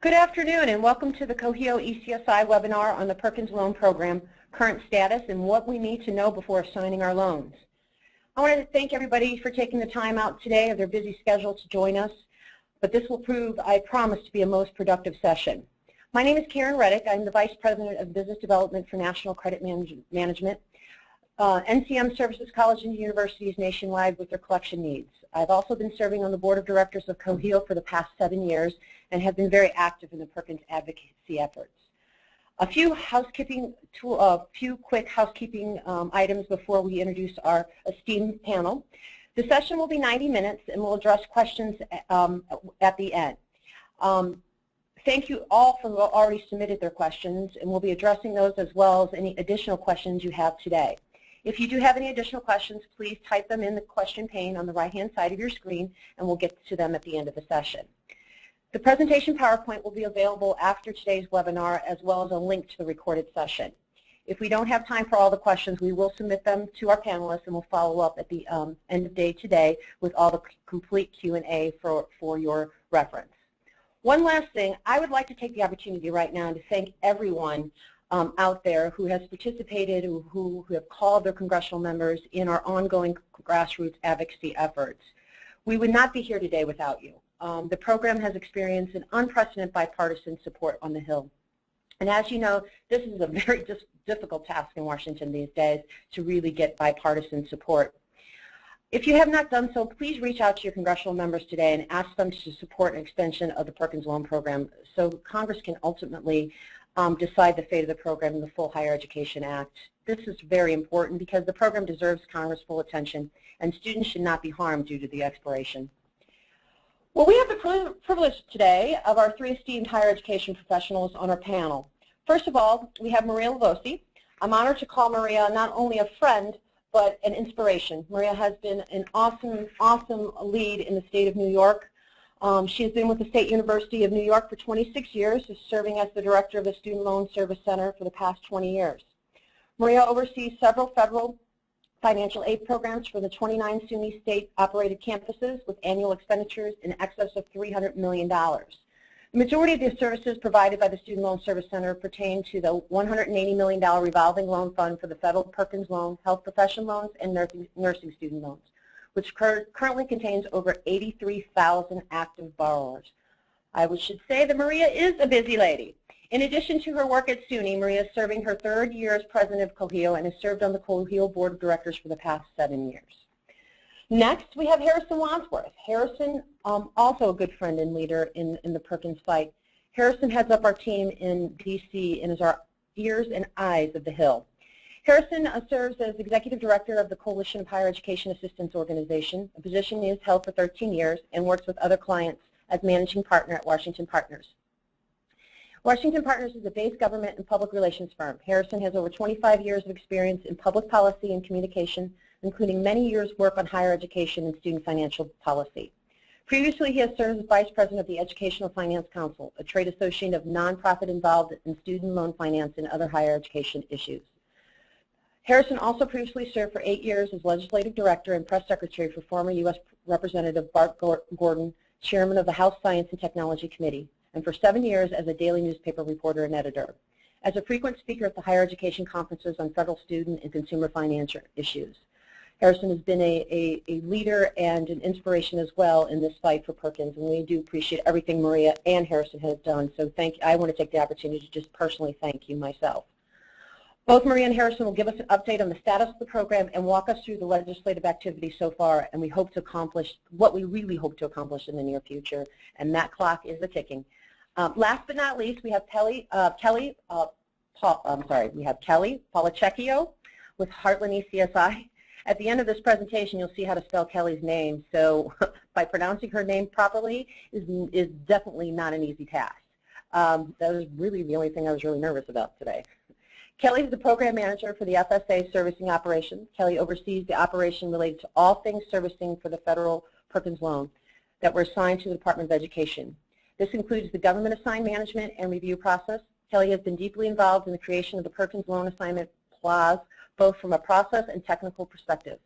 Good afternoon and welcome to the COHEAO ECSI webinar on the Perkins Loan Program, current status and what we need to know before assigning our loans. I want to thank everybody for taking the time out today of their busy schedule to join us, but this will prove, I promise, to be a most productive session. My name is Karen Reddick. I'm the Vice President of Business Development for National Credit Management. NCM services colleges and universities nationwide with their collection needs. I've also been serving on the Board of Directors of COHEAO for the past 7 years and have been very active in the Perkins advocacy efforts. A few quick housekeeping items before we introduce our esteemed panel. The session will be 90 minutes and we'll address questions at the end. Thank you all for who already submitted their questions, and we'll be addressing those as well as any additional questions you have today. If you do have any additional questions, please type them in the question pane on the right-hand side of your screen, and we'll get to them at the end of the session. The presentation PowerPoint will be available after today's webinar, as well as a link to the recorded session. If we don't have time for all the questions, we will submit them to our panelists, and we'll follow up at the end of day today with all the complete Q&A for your reference. One last thing, I would like to take the opportunity right now to thank everyone out there who has participated, who have called their congressional members in our ongoing grassroots advocacy efforts. We would not be here today without you. The program has experienced an unprecedented bipartisan support on the Hill. And as you know, this is a very difficult task in Washington these days to really get bipartisan support. If you have not done so, please reach out to your congressional members today and ask them to support an extension of the Perkins Loan Program so Congress can ultimately decide the fate of the program in the Full Higher Education Act. This is very important because the program deserves Congress' full attention, and students should not be harmed due to the expiration. Well, we have the privilege today of our three esteemed higher education professionals on our panel. First of all, we have Maria Lavosi. I'm honored to call Maria not only a friend, but an inspiration. Maria has been an awesome lead in the state of New York. She has been with the State University of New York for 26 years, serving as the director of the Student Loan Service Center for the past 20 years. Maria oversees several federal financial aid programs for the 29 SUNY state-operated campuses with annual expenditures in excess of $300 million. The majority of the services provided by the Student Loan Service Center pertain to the $180 million revolving loan fund for the federal Perkins Loan, health profession loans, and nursing student loans, which currently contains over 83,000 active borrowers. I should say that Maria is a busy lady. In addition to her work at SUNY, Maria is serving her 3rd year as president of COHEAO and has served on the COHEAO Board of Directors for the past 7 years. Next, we have Harrison Wadsworth. Harrison, also a good friend and leader in the Perkins fight. Harrison heads up our team in DC and is our ears and eyes of the Hill. Harrison serves as Executive Director of the Coalition of Higher Education Assistance Organization, a position he has held for 13 years, and works with other clients as Managing Partner at Washington Partners. Washington Partners is a base government and public relations firm. Harrison has over 25 years of experience in public policy and communication, including many years' work on higher education and student financial policy. Previously, he has served as Vice President of the Educational Finance Council, a trade association of nonprofit involved in student loan finance and other higher education issues. Harrison also previously served for 8 years as Legislative Director and Press Secretary for former U.S. Representative Bart Gordon, Chairman of the House Science and Technology Committee, and for 7 years as a daily newspaper reporter and editor. As a frequent speaker at the higher education conferences on federal student and consumer financial issues. Harrison has been a leader and an inspiration as well in this fight for Perkins, and we do appreciate everything Maria and Harrison has done. So I want to take the opportunity to just personally thank you myself. Both Maria and Harrison will give us an update on the status of the program and walk us through the legislative activity so far, and we hope to accomplish what we really hope to accomplish in the near future, and that clock is ticking. Last but not least, we have Kelly Polachecchio with Heartland ECSI. At the end of this presentation, you'll see how to spell Kelly's name, so by pronouncing her name properly is definitely not an easy task. That was really the only thing I was really nervous about today. Kelly is the program manager for the FSA servicing operations. Kelly oversees the operation related to all things servicing for the federal Perkins loan that were assigned to the Department of Education. This includes the government assigned management and review process. Kelly has been deeply involved in the creation of the Perkins Loan Assignment PLAS, both from a process and technical perspective.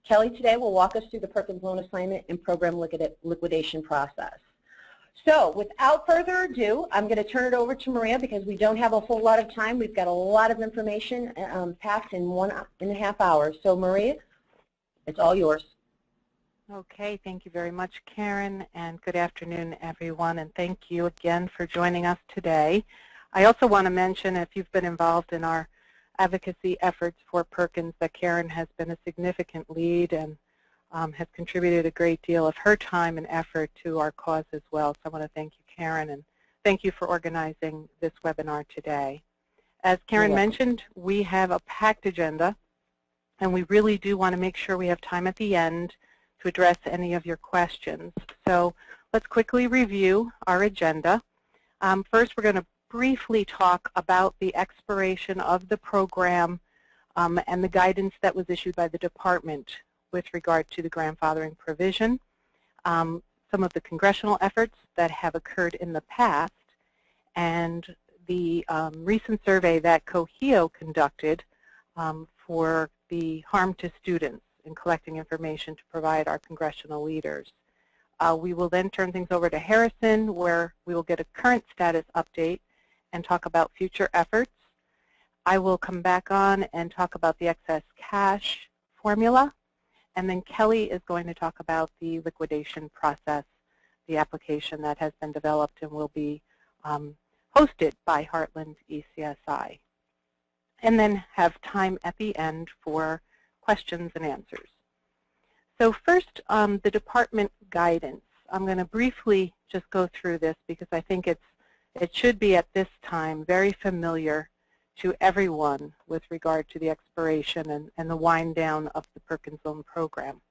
Kelly today will walk us through the Perkins Loan Assignment and program liquidation process. So without further ado, I'm going to turn it over to Maria because we don't have a whole lot of time. We've got a lot of information packed in 1.5 hours. So Maria, it's all yours. Okay, thank you very much, Karen, and good afternoon, everyone, and thank you again for joining us today. I also want to mention, if you've been involved in our advocacy efforts for Perkins, that Karen has been a significant lead and has contributed a great deal of her time and effort to our cause as well. So I want to thank you, Karen, and thank you for organizing this webinar today. As Karen mentioned, we have a packed agenda, and we really do want to make sure we have time at the end to address any of your questions. So let's quickly review our agenda. First, we're going to briefly talk about the expiration of the program and the guidance that was issued by the department with regard to the grandfathering provision, some of the congressional efforts that have occurred in the past, and the recent survey that COHEAO conducted for the harm to students in collecting information to provide our congressional leaders. We will then turn things over to Harrison, where we will get a current status update and talk about future efforts. I will come back on and talk about the excess cash formula. And then Kelly is going to talk about the liquidation process, the application that has been developed and will be hosted by Heartland ECSI. And then have time at the end for questions and answers. So first, the department guidance. I'm going to briefly just go through this because I think it should be at this time very familiar to everyone with regard to the expiration and the wind down of the Perkins Loan Program.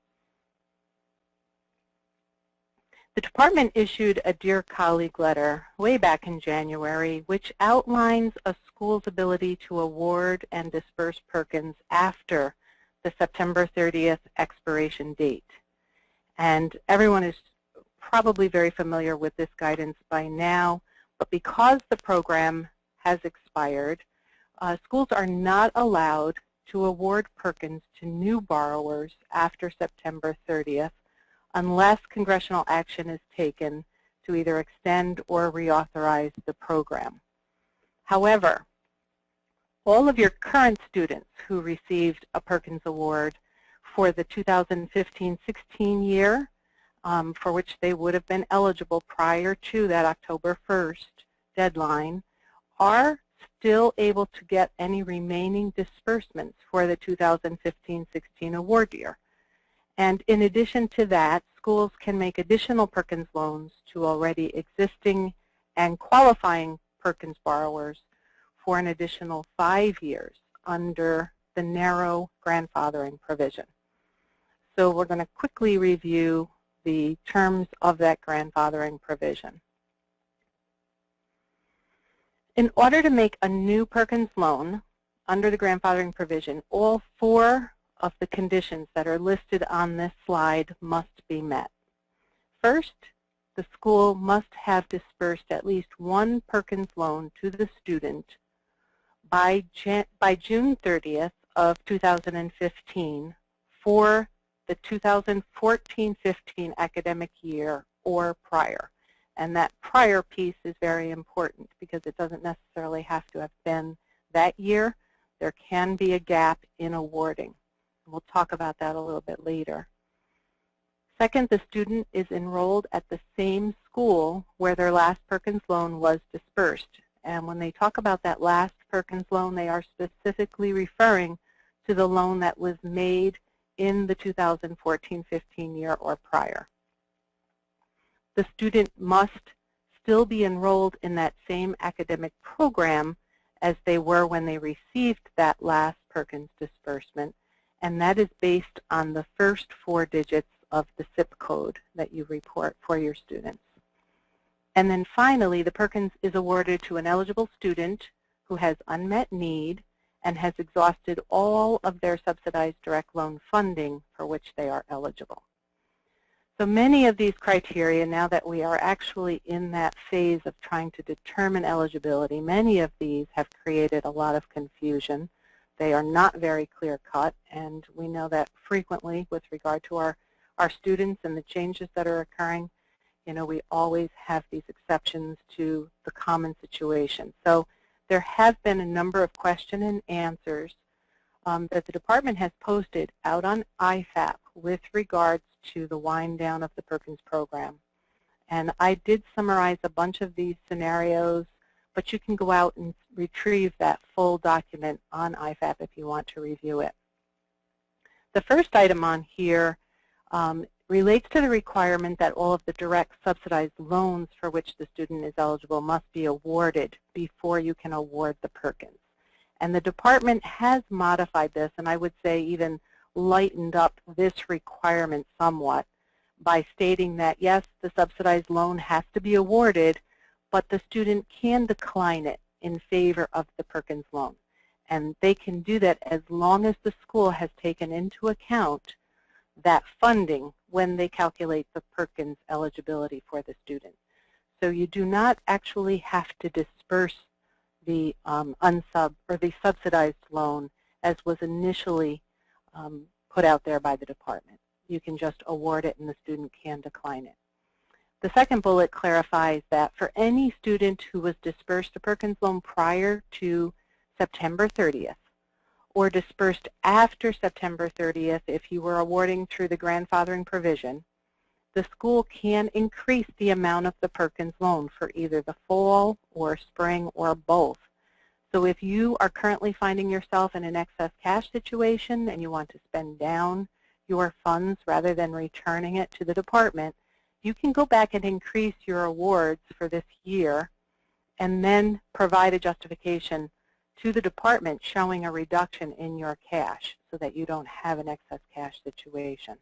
The department issued a Dear Colleague letter way back in January, which outlines a school's ability to award and disperse Perkins after the September 30th expiration date. And everyone is probably very familiar with this guidance by now, but because the program has expired, schools are not allowed to award Perkins to new borrowers after September 30th unless congressional action is taken to either extend or reauthorize the program. However, all of your current students who received a Perkins Award for the 2015-16 year, for which they would have been eligible prior to that October 1st deadline, are still able to get any remaining disbursements for the 2015-16 award year. And in addition to that, schools can make additional Perkins loans to already existing and qualifying Perkins borrowers for an additional 5 years under the narrow grandfathering provision. So we're going to quickly review the terms of that grandfathering provision. In order to make a new Perkins loan under the grandfathering provision, all 4 of the conditions that are listed on this slide must be met. First, the school must have dispersed at least 1 Perkins loan to the student by June 30th of 2015 for the 2014-15 academic year or prior. And that prior piece is very important because it doesn't necessarily have to have been that year. There can be a gap in awarding. We'll talk about that a little bit later. Second, the student is enrolled at the same school where their last Perkins loan was dispersed. And when they talk about that last Perkins loan, they are specifically referring to the loan that was made in the 2014-15 year or prior. The student must still be enrolled in that same academic program as they were when they received that last Perkins disbursement, and that is based on the first 4 digits of the zip code that you report for your students. And then finally, the Perkins is awarded to an eligible student who has unmet need and has exhausted all of their subsidized direct loan funding for which they are eligible. So many of these criteria, now that we are actually in that phase of trying to determine eligibility, many of these have created a lot of confusion. They are not very clear-cut, and we know that frequently with regard to our students and the changes that are occurring, You know, we always have these exceptions to the common situation. So there have been a number of question and answers that the department has posted out on IFAP with regards to the wind down of the Perkins program. And I did summarize a bunch of these scenarios, but you can go out and retrieve that full document on IFAP if you want to review it. The first item on here relates to the requirement that all of the direct subsidized loans for which the student is eligible must be awarded before you can award the Perkins. And the department has modified this, and I would say even lightened up this requirement somewhat by stating that, yes, the subsidized loan has to be awarded, but the student can decline it in favor of the Perkins loan. And they can do that as long as the school has taken into account that funding when they calculate the Perkins eligibility for the student. So you do not actually have to disperse the the subsidized loan as was initially put out there by the department. You can just award it and the student can decline it. The second bullet clarifies that for any student who was dispersed a Perkins loan prior to September 30th or dispersed after September 30th if you were awarding through the grandfathering provision, the school can increase the amount of the Perkins loan for either the fall or spring or both. So if you are currently finding yourself in an excess cash situation and you want to spend down your funds rather than returning it to the department, you can go back and increase your awards for this year and then provide a justification to the department showing a reduction in your cash so that you don't have an excess cash situation.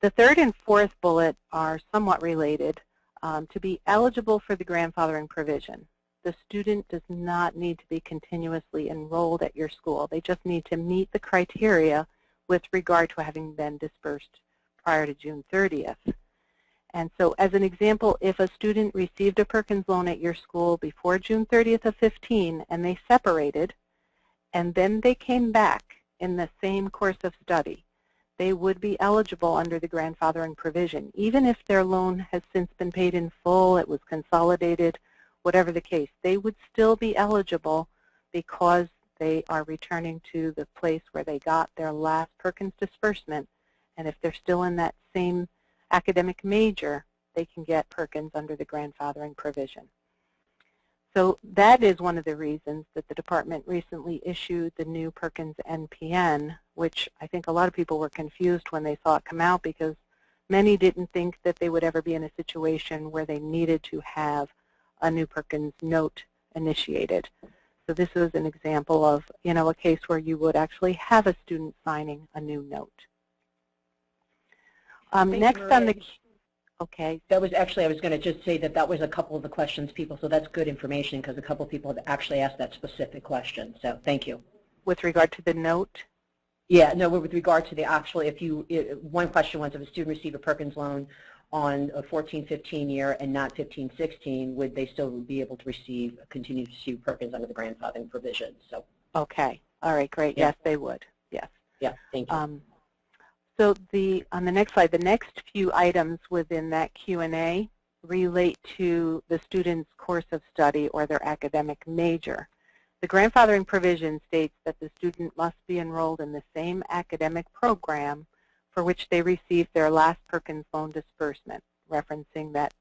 The third and fourth bullet are somewhat related. To be eligible for the grandfathering provision, the student does not need to be continuously enrolled at your school. They just need to meet the criteria with regard to having been dispersed prior to June 30th. And so as an example, if a student received a Perkins loan at your school before June 30th of 15 and they separated and then they came back in the same course of study, they would be eligible under the grandfathering provision. Even if their loan has since been paid in full, it was consolidated, whatever the case, they would still be eligible because they are returning to the place where they got their last Perkins disbursement. And if they're still in that same academic major, they can get Perkins under the grandfathering provision. So that is one of the reasons that the department recently issued the new Perkins NPN, which I think a lot of people were confused when they saw it come out because many didn't think that they would ever be in a situation where they needed to have a new Perkins note initiated. So this was an example of, you know, a case where you would actually have a student signing a new note. Next on the, okay. That was actually, I was going to just say that that was a couple of the questions people, so that's good information because a couple of people have actually asked that specific question, so thank you. With regard to the note? Yeah, no, with regard to the actual, one question was if a student received a Perkins loan on a 14-15 year and not 15-16, would they still be able to continue to receive Perkins under the grandfathering provision? So. Okay, all right, great, yeah. Yes, they would, yes. Yeah, thank you. So on the next slide, the next few items within that Q&A relate to the student's course of study or their academic major. The grandfathering provision states that the student must be enrolled in the same academic program for which they received their last Perkins loan disbursement, referencing that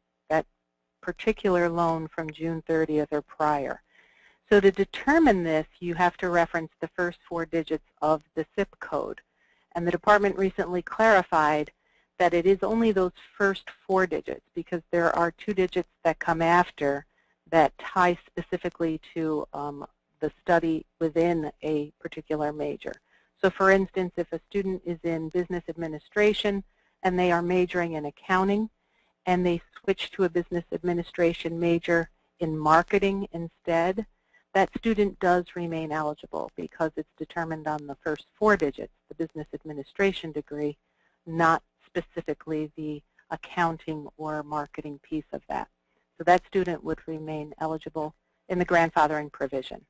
particular loan from June 30th or prior. So to determine this, you have to reference the first 4 digits of the zip code. And the department recently clarified that it is only those first 4 digits because there are 2 digits that come after that tie specifically to the study within a particular major. So for instance, if a student is in business administration and they are majoring in accounting and they switch to a business administration major in marketing instead, that student does remain eligible because it's determined on the first 4 digits, the business administration degree, not specifically the accounting or marketing piece of that. So that student would remain eligible in the grandfathering provision.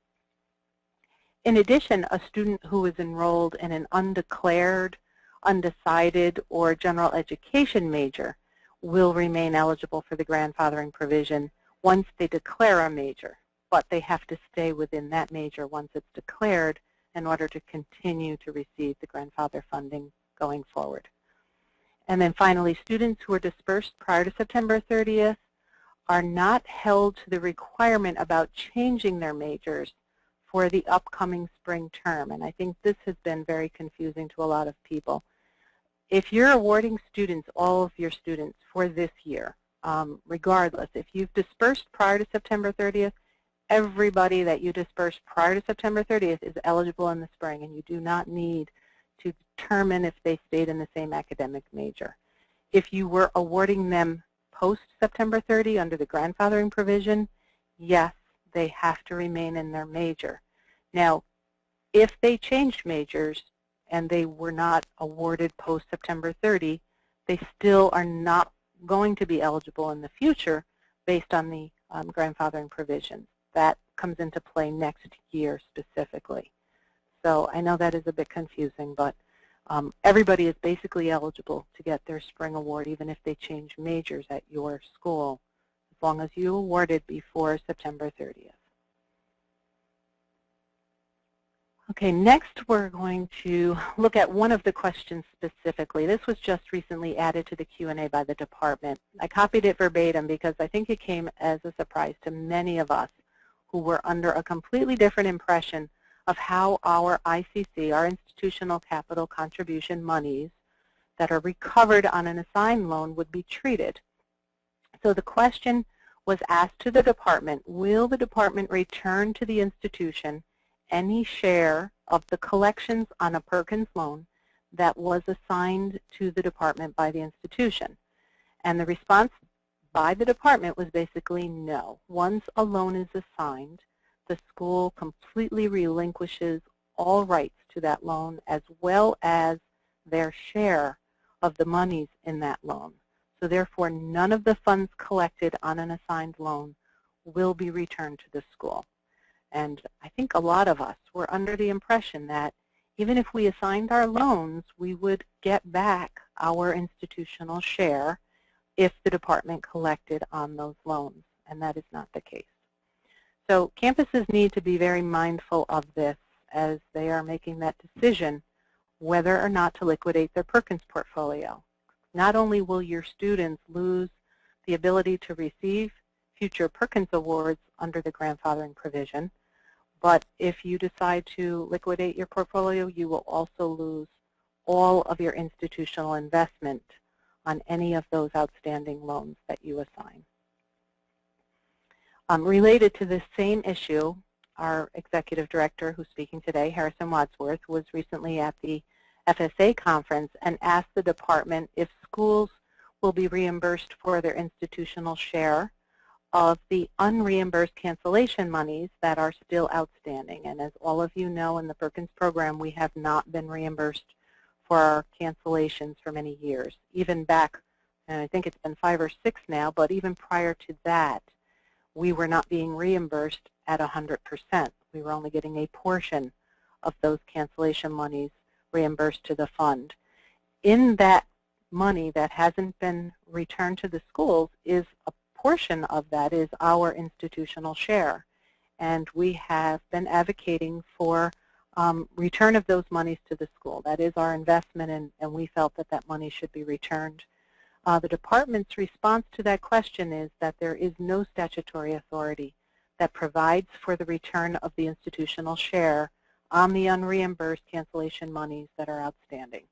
In addition, a student who is enrolled in an undeclared, undecided, or general education major will remain eligible for the grandfathering provision once they declare a major, but they have to stay within that major once it's declared in order to continue to receive the grandfather funding going forward. And then finally, students who are dispersed prior to September 30th are not held to the requirement about changing their majors for the upcoming spring term. And I think this has been very confusing to a lot of people. If you're awarding students, all of your students for this year, regardless, if you've dispersed prior to September 30th, everybody that you dispersed prior to September 30th is eligible in the spring, and you do not need to determine if they stayed in the same academic major. If you were awarding them post-September 30 under the grandfathering provision, yes, they have to remain in their major. Now, if they changed majors and they were not awarded post-September 30, they still are not going to be eligible in the future based on the grandfathering provisions. That comes into play next year specifically. So I know that is a bit confusing, but everybody is basically eligible to get their spring award even if they change majors at your school, as long as you awarded before September 30th. Okay, next we're going to look at one of the questions specifically. This was just recently added to the Q&A by the department. I copied it verbatim because I think it came as a surprise to many of us who were under a completely different impression of how our ICC, our institutional capital contribution monies that are recovered on an assigned loan would be treated. So the question was asked to the department, will the department return to the institution any share of the collections on a Perkins loan that was assigned to the department by the institution? And the response by the department was basically no. Once a loan is assigned, the school completely relinquishes all rights to that loan as well as their share of the monies in that loan. So therefore, none of the funds collected on an assigned loan will be returned to the school. And I think a lot of us were under the impression that even if we assigned our loans, we would get back our institutional share if the department collected on those loans, and that is not the case. So campuses need to be very mindful of this as they are making that decision whether or not to liquidate their Perkins portfolio. Not only will your students lose the ability to receive future Perkins awards under the grandfathering provision, but if you decide to liquidate your portfolio, you will also lose all of your institutional investment on any of those outstanding loans that you assign. Related to this same issue, our executive director who's speaking today, Harrison Wadsworth, was recently at the FSA conference and asked the department if schools will be reimbursed for their institutional share of the unreimbursed cancellation monies that are still outstanding. And as all of you know, in the Perkins program, we have not been reimbursed for our cancellations for many years. Even back, and I think it's been 5 or 6 now, but even prior to that, we were not being reimbursed at 100%. We were only getting a portion of those cancellation monies reimbursed to the fund. In that money that hasn't been returned to the schools is a portion of that is our institutional share. And we have been advocating for return of those monies to the school. That is our investment, and we felt that that money should be returned. The department's response to that question is that there is no statutory authority that provides for the return of the institutional share on the unreimbursed cancellation monies that are outstanding.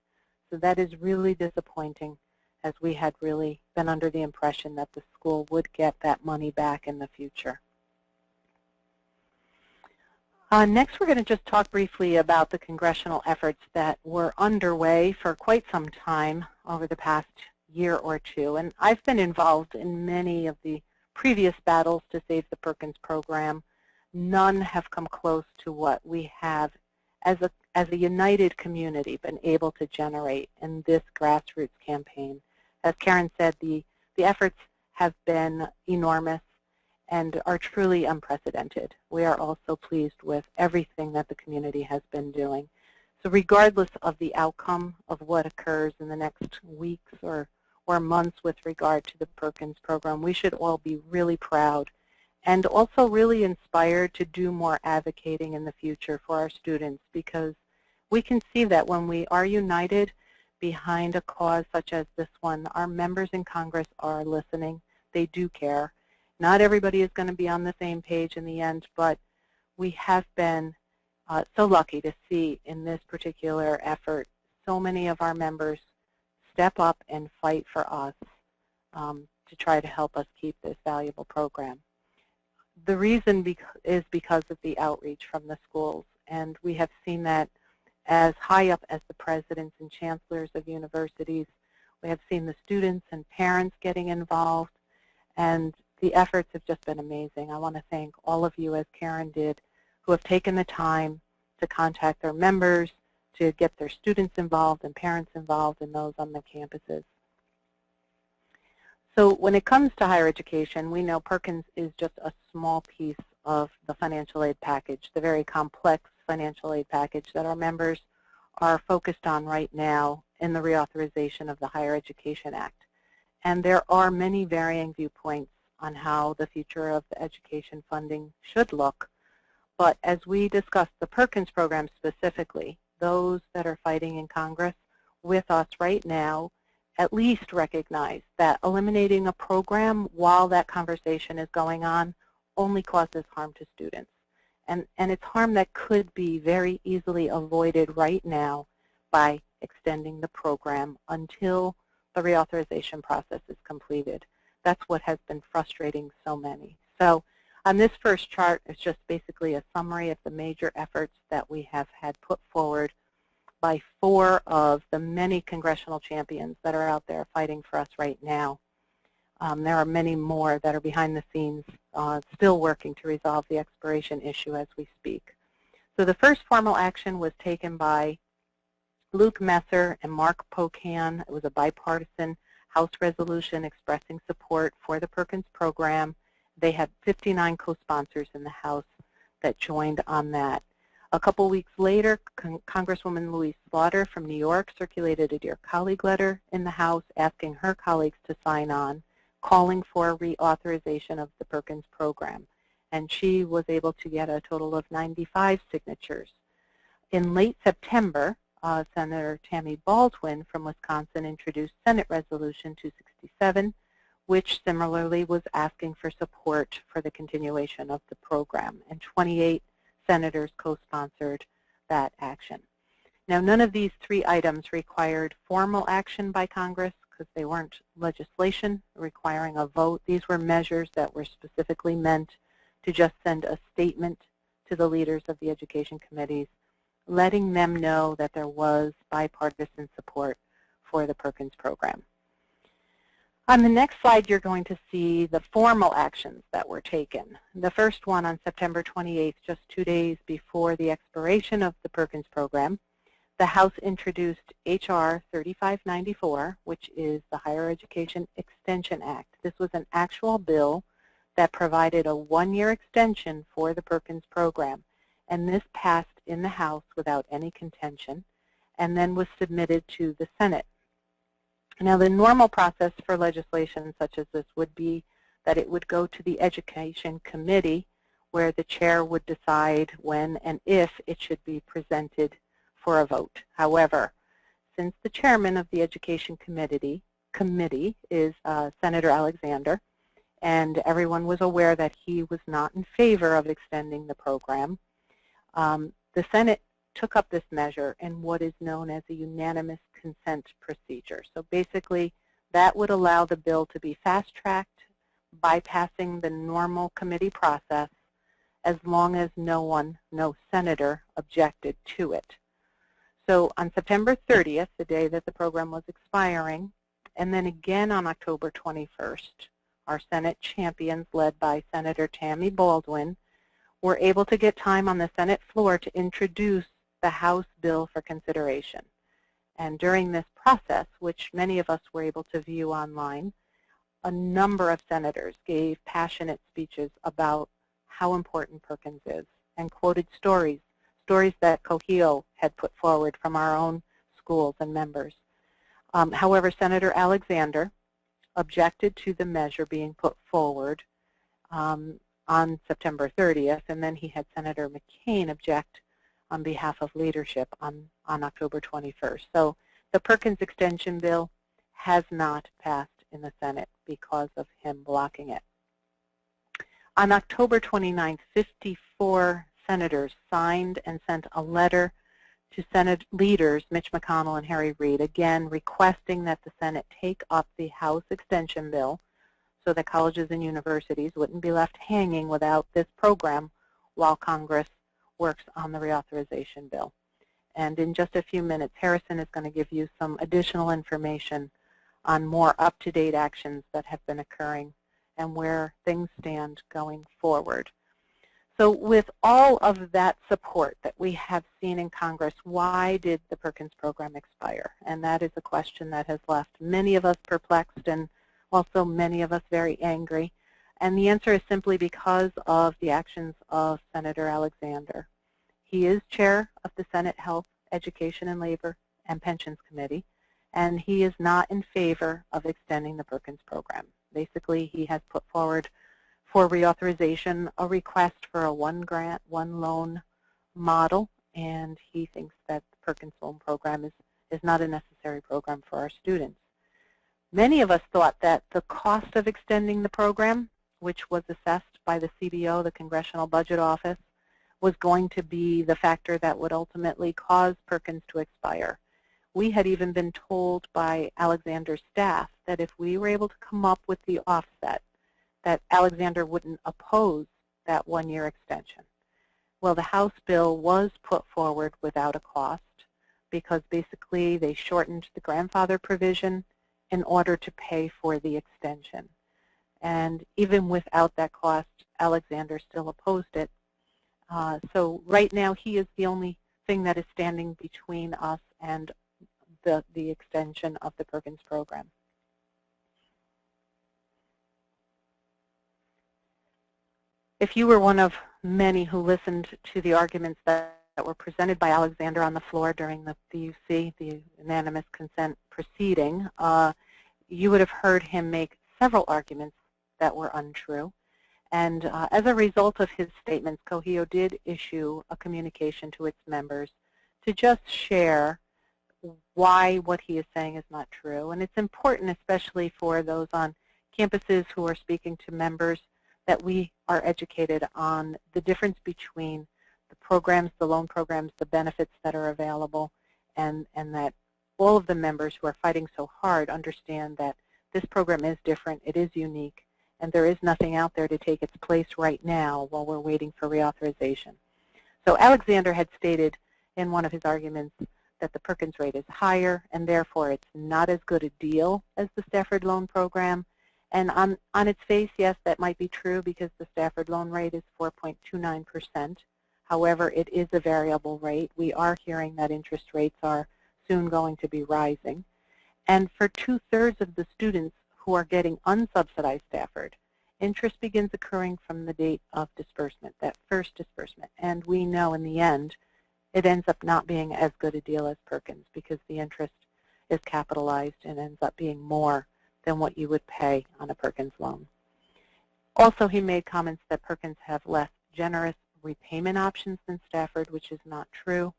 So that is really disappointing, as we had really been under the impression that the school would get that money back in the future. Next, we're going to just talk briefly about the congressional efforts that were underway for quite some time over the past year or two. And I've been involved in many of the previous battles to save the Perkins program. None have come close to what we have as a united community been able to generate in this grassroots campaign. As Karen said, the efforts have been enormous and are truly unprecedented. We are also pleased with everything that the community has been doing. So regardless of the outcome of what occurs in the next weeks or or months with regard to the Perkins program, we should all be really proud and also really inspired to do more advocating in the future for our students, because we can see that when we are united behind a cause such as this one, our members in Congress are listening. They do care. Not everybody is going to be on the same page in the end, but we have been so lucky to see in this particular effort so many of our members step up and fight for us to try to help us keep this valuable program. The reason is because of the outreach from the schools, and we have seen that as high up as the presidents and chancellors of universities. We have seen the students and parents getting involved, and the efforts have just been amazing. I want to thank all of you, as Karen did, who have taken the time to contact their members, to get their students involved and parents involved and those on the campuses. So when it comes to higher education, we know Perkins is just a small piece of the financial aid package, the very complex financial aid package that our members are focused on right now in the reauthorization of the Higher Education Act. And there are many varying viewpoints on how the future of the education funding should look. But as we discuss the Perkins program specifically, those that are fighting in Congress with us right now at least recognize that eliminating a program while that conversation is going on only causes harm to students. And it's harm that could be very easily avoided right now by extending the program until the reauthorization process is completed. That's what has been frustrating so many. So on this first chart is just basically a summary of the major efforts that we have had put forward by 4 of the many congressional champions that are out there fighting for us right now. There are many more that are behind the scenes still working to resolve the expiration issue as we speak. So the first formal action was taken by Luke Messer and Mark Pocan. It was a bipartisan House resolution expressing support for the Perkins program. They had 59 co-sponsors in the House that joined on that. A couple weeks later, Congresswoman Louise Slaughter from New York circulated a Dear Colleague letter in the House asking her colleagues to sign on, calling for reauthorization of the Perkins program. And she was able to get a total of 95 signatures. In late September, Senator Tammy Baldwin from Wisconsin introduced Senate Resolution 267, which similarly was asking for support for the continuation of the program. And 28 senators co-sponsored that action. Now, none of these 3 items required formal action by Congress because they weren't legislation requiring a vote. These were measures that were specifically meant to just send a statement to the leaders of the education committees, letting them know that there was bipartisan support for the Perkins program. On the next slide, you're going to see the formal actions that were taken. The first one on September 28th, just 2 days before the expiration of the Perkins program, the House introduced H.R. 3594, which is the Higher Education Extension Act. This was an actual bill that provided a 1-year extension for the Perkins program, and this passed in the House without any contention and then was submitted to the Senate. Now, the normal process for legislation such as this would be that it would go to the Education Committee, where the chair would decide when and if it should be presented for a vote. However, since the chairman of the Education Committee is Senator Alexander, and everyone was aware that he was not in favor of extending the program, the Senate took up this measure in what is known as a unanimous consent procedure. So basically, that would allow the bill to be fast-tracked, bypassing the normal committee process, as long as no senator objected to it. So on September 30th, the day that the program was expiring, and then again on October 21st, our Senate champions, led by Senator Tammy Baldwin, were able to get time on the Senate floor to introduce the House bill for consideration. And during this process, which many of us were able to view online, a number of senators gave passionate speeches about how important Perkins is and quoted stories that COHEAO had put forward from our own schools and members. However, Senator Alexander objected to the measure being put forward on September 30th, and then he had Senator McCain object on behalf of leadership on October 21st. So the Perkins extension bill has not passed in the Senate because of him blocking it. On October 29th, 54 senators signed and sent a letter to Senate leaders Mitch McConnell and Harry Reid, again requesting that the Senate take up the House extension bill so that colleges and universities wouldn't be left hanging without this program while Congress works on the reauthorization bill. And in just a few minutes, Harrison is going to give you some additional information on more up-to-date actions that have been occurring and where things stand going forward. So with all of that support that we have seen in Congress, why did the Perkins program expire? And that is a question that has left many of us perplexed and also many of us very angry. And the answer is simply because of the actions of Senator Alexander. He is chair of the Senate Health, Education and Labor and Pensions Committee, and he is not in favor of extending the Perkins program. Basically, he has put forward for reauthorization a request for a one grant, one loan model, and he thinks that the Perkins Loan Program is not a necessary program for our students. Many of us thought that the cost of extending the program, which was assessed by the CBO, the Congressional Budget Office, was going to be the factor that would ultimately cause Perkins to expire. We had even been told by Alexander's staff that if we were able to come up with the offset, that Alexander wouldn't oppose that one-year extension. Well, the House bill was put forward without a cost because basically they shortened the grandfather provision in order to pay for the extension. And even without that cost, Alexander still opposed it. So right now he is the only thing that is standing between us and the extension of the Perkins program. If you were one of many who listened to the arguments that were presented by Alexander on the floor during the UC, the unanimous consent proceeding, you would have heard him make several arguments that were untrue. And as a result of his statements, COHEAO did issue a communication to its members to just share why what he is saying is not true. And it's important, especially for those on campuses who are speaking to members, that we are educated on the difference between the programs, the loan programs, the benefits that are available, and that all of the members who are fighting so hard understand that this program is different, it is unique, and there is nothing out there to take its place right now while we're waiting for reauthorization. So Alexander had stated in one of his arguments that the Perkins rate is higher, and therefore it's not as good a deal as the Stafford loan program. And on its face, yes, that might be true because the Stafford loan rate is 4.29%. However, it is a variable rate. We are hearing that interest rates are soon going to be rising. And for 2/3 of the students who are getting unsubsidized Stafford, interest begins occurring from the date of disbursement, that first disbursement. And we know in the end, it ends up not being as good a deal as Perkins because the interest is capitalized and ends up being more than what you would pay on a Perkins loan. Also, he made comments that Perkins have less generous repayment options than Stafford, which is not true.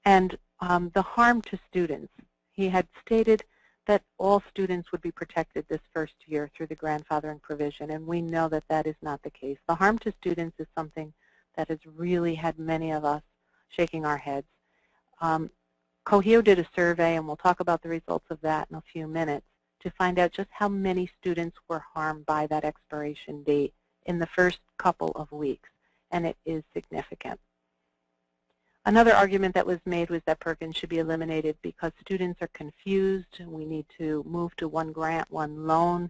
And the harm to students, he had stated that all students would be protected this first year through the grandfathering provision, and we know that that is not the case. The harm to students is something that has really had many of us shaking our heads. COHEAO did a survey, and we'll talk about the results of that in a few minutes, to find out just how many students were harmed by that expiration date in the first couple of weeks, and it is significant. Another argument that was made was that Perkins should be eliminated because students are confused. We need to move to one grant, one loan,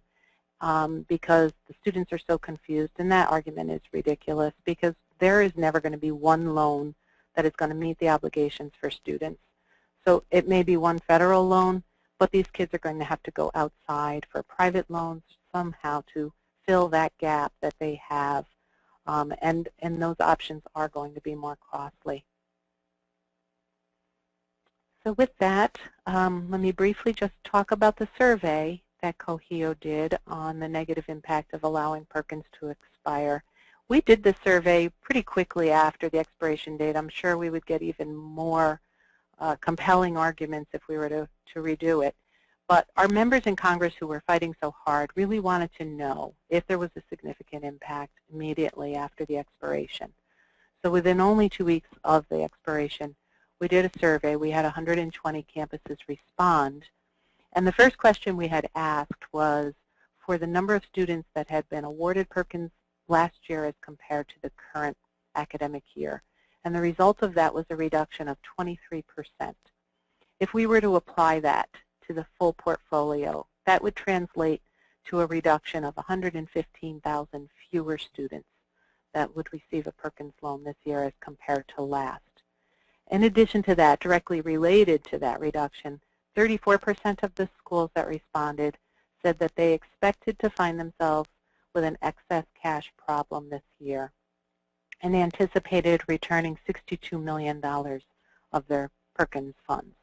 because the students are so confused, and that argument is ridiculous because there is never going to be one loan that is going to meet the obligations for students. So it may be one federal loan, but these kids are going to have to go outside for private loans somehow to fill that gap that they have, and those options are going to be more costly. So with that, let me briefly just talk about the survey that COHEAO did on the negative impact of allowing Perkins to expire. We did the survey pretty quickly after the expiration date. I'm sure we would get even more compelling arguments if we were to redo it. But our members in Congress who were fighting so hard really wanted to know if there was a significant impact immediately after the expiration. So within only 2 weeks of the expiration, we did a survey. We had 120 campuses respond. And the first question we had asked was for the number of students that had been awarded Perkins last year as compared to the current academic year. And the result of that was a reduction of 23%. If we were to apply that to the full portfolio, that would translate to a reduction of 115,000 fewer students that would receive a Perkins loan this year as compared to last. In addition to that, directly related to that reduction, 34% of the schools that responded said that they expected to find themselves with an excess cash problem this year, and they anticipated returning $62 million of their Perkins funds.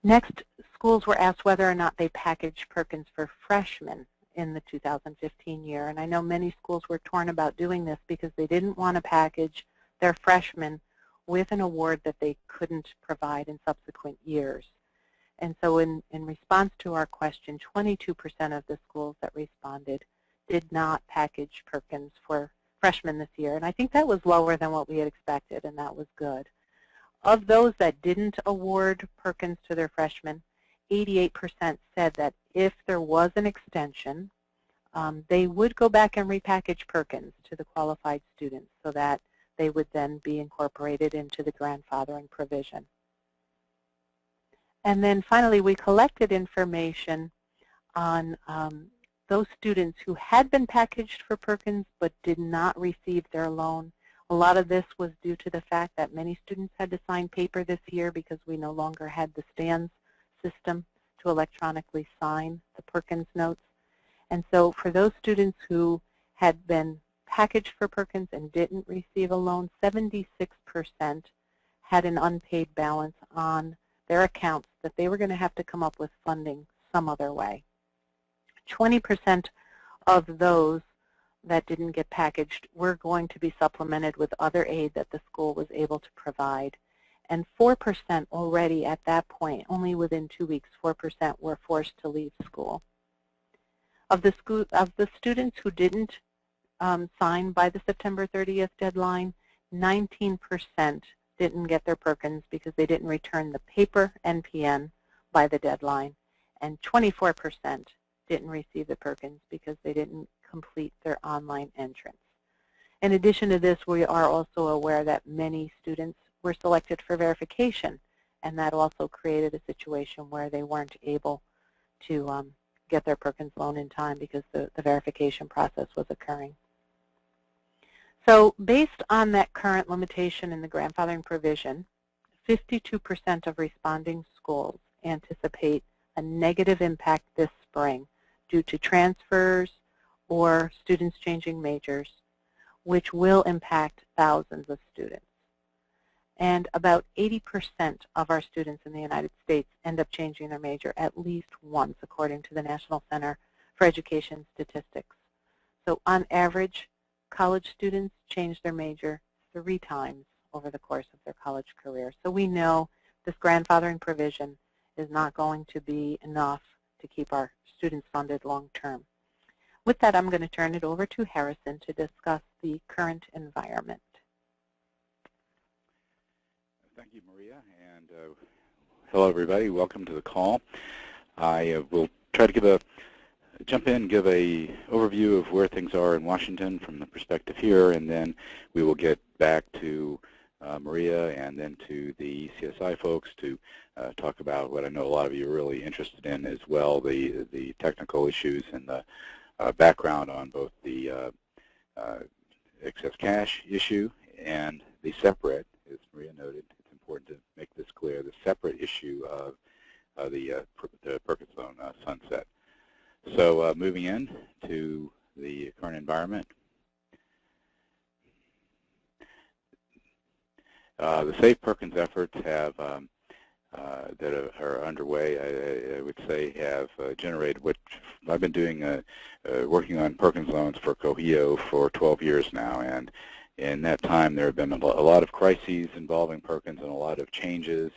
Next, schools were asked whether or not they packaged Perkins for freshmen in the 2015 year, and I know many schools were torn about doing this because they didn't want to package their freshmen with an award that they couldn't provide in subsequent years. And so in response to our question, 22% of the schools that responded did not package Perkins for freshmen this year, and I think that was lower than what we had expected, and that was good. Of those that didn't award Perkins to their freshmen, 88% said that if there was an extension, they would go back and repackage Perkins to the qualified students so that they would then be incorporated into the grandfathering provision. And then finally, we collected information on those students who had been packaged for Perkins but did not receive their loan. A lot of this was due to the fact that many students had to sign paper this year because we no longer had the STANS system to electronically sign the Perkins notes. And so for those students who had been packaged for Perkins and didn't receive a loan, 76% had an unpaid balance on their accounts that they were going to have to come up with funding some other way. 20% of those that didn't get packaged were going to be supplemented with other aid that the school was able to provide. And 4% already at that point, only within 2 weeks, 4% were forced to leave school. Of the students who didn't sign by the September 30th deadline, 19% didn't get their Perkins because they didn't return the paper NPN by the deadline, and 24% didn't receive the Perkins because they didn't complete their online entrance. In addition to this, we are also aware that many students were selected for verification, and that also created a situation where they weren't able to get their Perkins loan in time because the verification process was occurring. So based on that current limitation in the grandfathering provision, 52% of responding schools anticipate a negative impact this spring due to transfers or students changing majors, which will impact thousands of students. And about 80% of our students in the United States end up changing their major at least once, according to the National Center for Education Statistics. So on average, college students change their major 3 times over the course of their college career. So we know this grandfathering provision is not going to be enough to keep our students funded long term. With that, I'm going to turn it over to Harrison to discuss the current environment. Thank you, Maria, and hello, everybody. Welcome to the call. I will try to jump in and give a overview of where things are in Washington from the perspective here, and then we will get back to Maria and then to the ECSI folks to talk about what I know a lot of you are really interested in as well, the technical issues and the background on both the excess cash issue and the separate, as Maria noted, it's important to make this clear, the separate issue of the Perkins Loan sunset. So moving in to the current environment. The Safe Perkins efforts have that are underway, I would say, have generated what I've been doing, working on Perkins loans for COHEAO for 12 years now, and in that time there have been a lot of crises involving Perkins and a lot of changes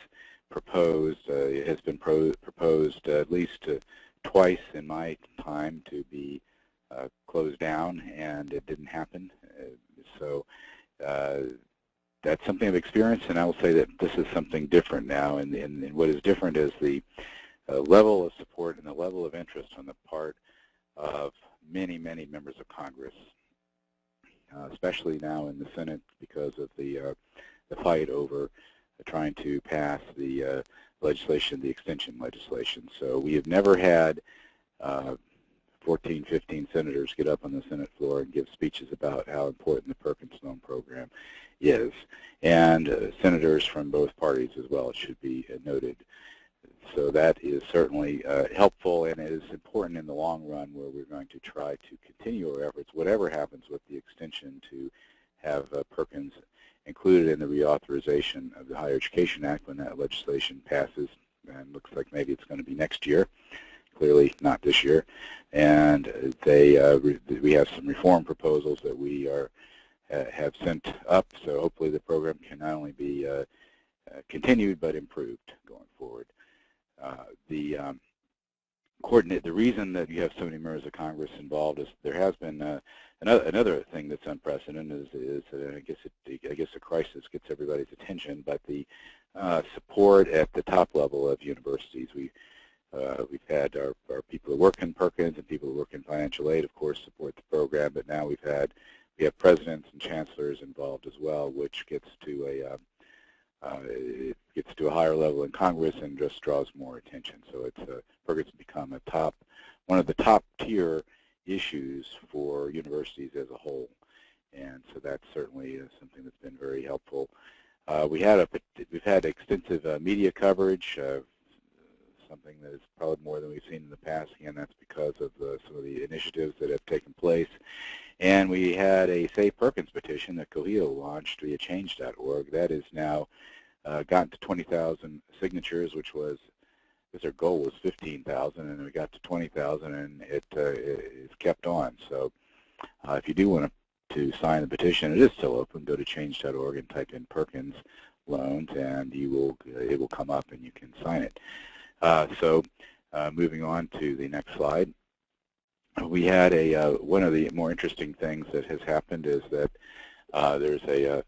proposed. It has been proposed at least twice in my time to be closed down, and it didn't happen. So that's something I've experienced, and I will say that this is something different now. And what is different is the level of support and the level of interest on the part of many, many members of Congress, especially now in the Senate because of the fight over trying to pass the legislation, the extension legislation. So we have never had 14, 15 senators get up on the Senate floor and give speeches about how important the Perkins Loan Program is, and senators from both parties as well, it should be noted. So that is certainly helpful, and it is important in the long run, where we're going to try to continue our efforts, whatever happens with the extension, to have Perkins included in the reauthorization of the Higher Education Act when that legislation passes, and looks like maybe it's going to be next year. Clearly not this year. And we have some reform proposals that we have sent up, so hopefully the program can not only be continued but improved going forward. The reason that you have so many members of Congress involved is there has been another thing that's unprecedented is I guess a crisis gets everybody's attention, but the support at the top level of universities. We've had our people who work in Perkins and people who work in financial aid, of course, support the program, but now we have presidents and chancellors involved as well, which gets to a higher level in Congress and just draws more attention. So Perkins has become one of the top tier issues for universities as a whole, and so that's certainly something that's been very helpful. We've had extensive media coverage. Something that is probably more than we've seen in the past. Again, that's because of some of the initiatives that have taken place. And we had a Save Perkins petition that COHEAO launched via change.org. That is now gotten to 20,000 signatures, which our goal was 15,000, and we got to 20,000, and it is kept on. So if you do want to sign the petition, it is still open. Go to change.org and type in Perkins loans, and it will come up, and you can sign it. Moving on to the next slide, we had one of the more interesting things that has happened is that there's a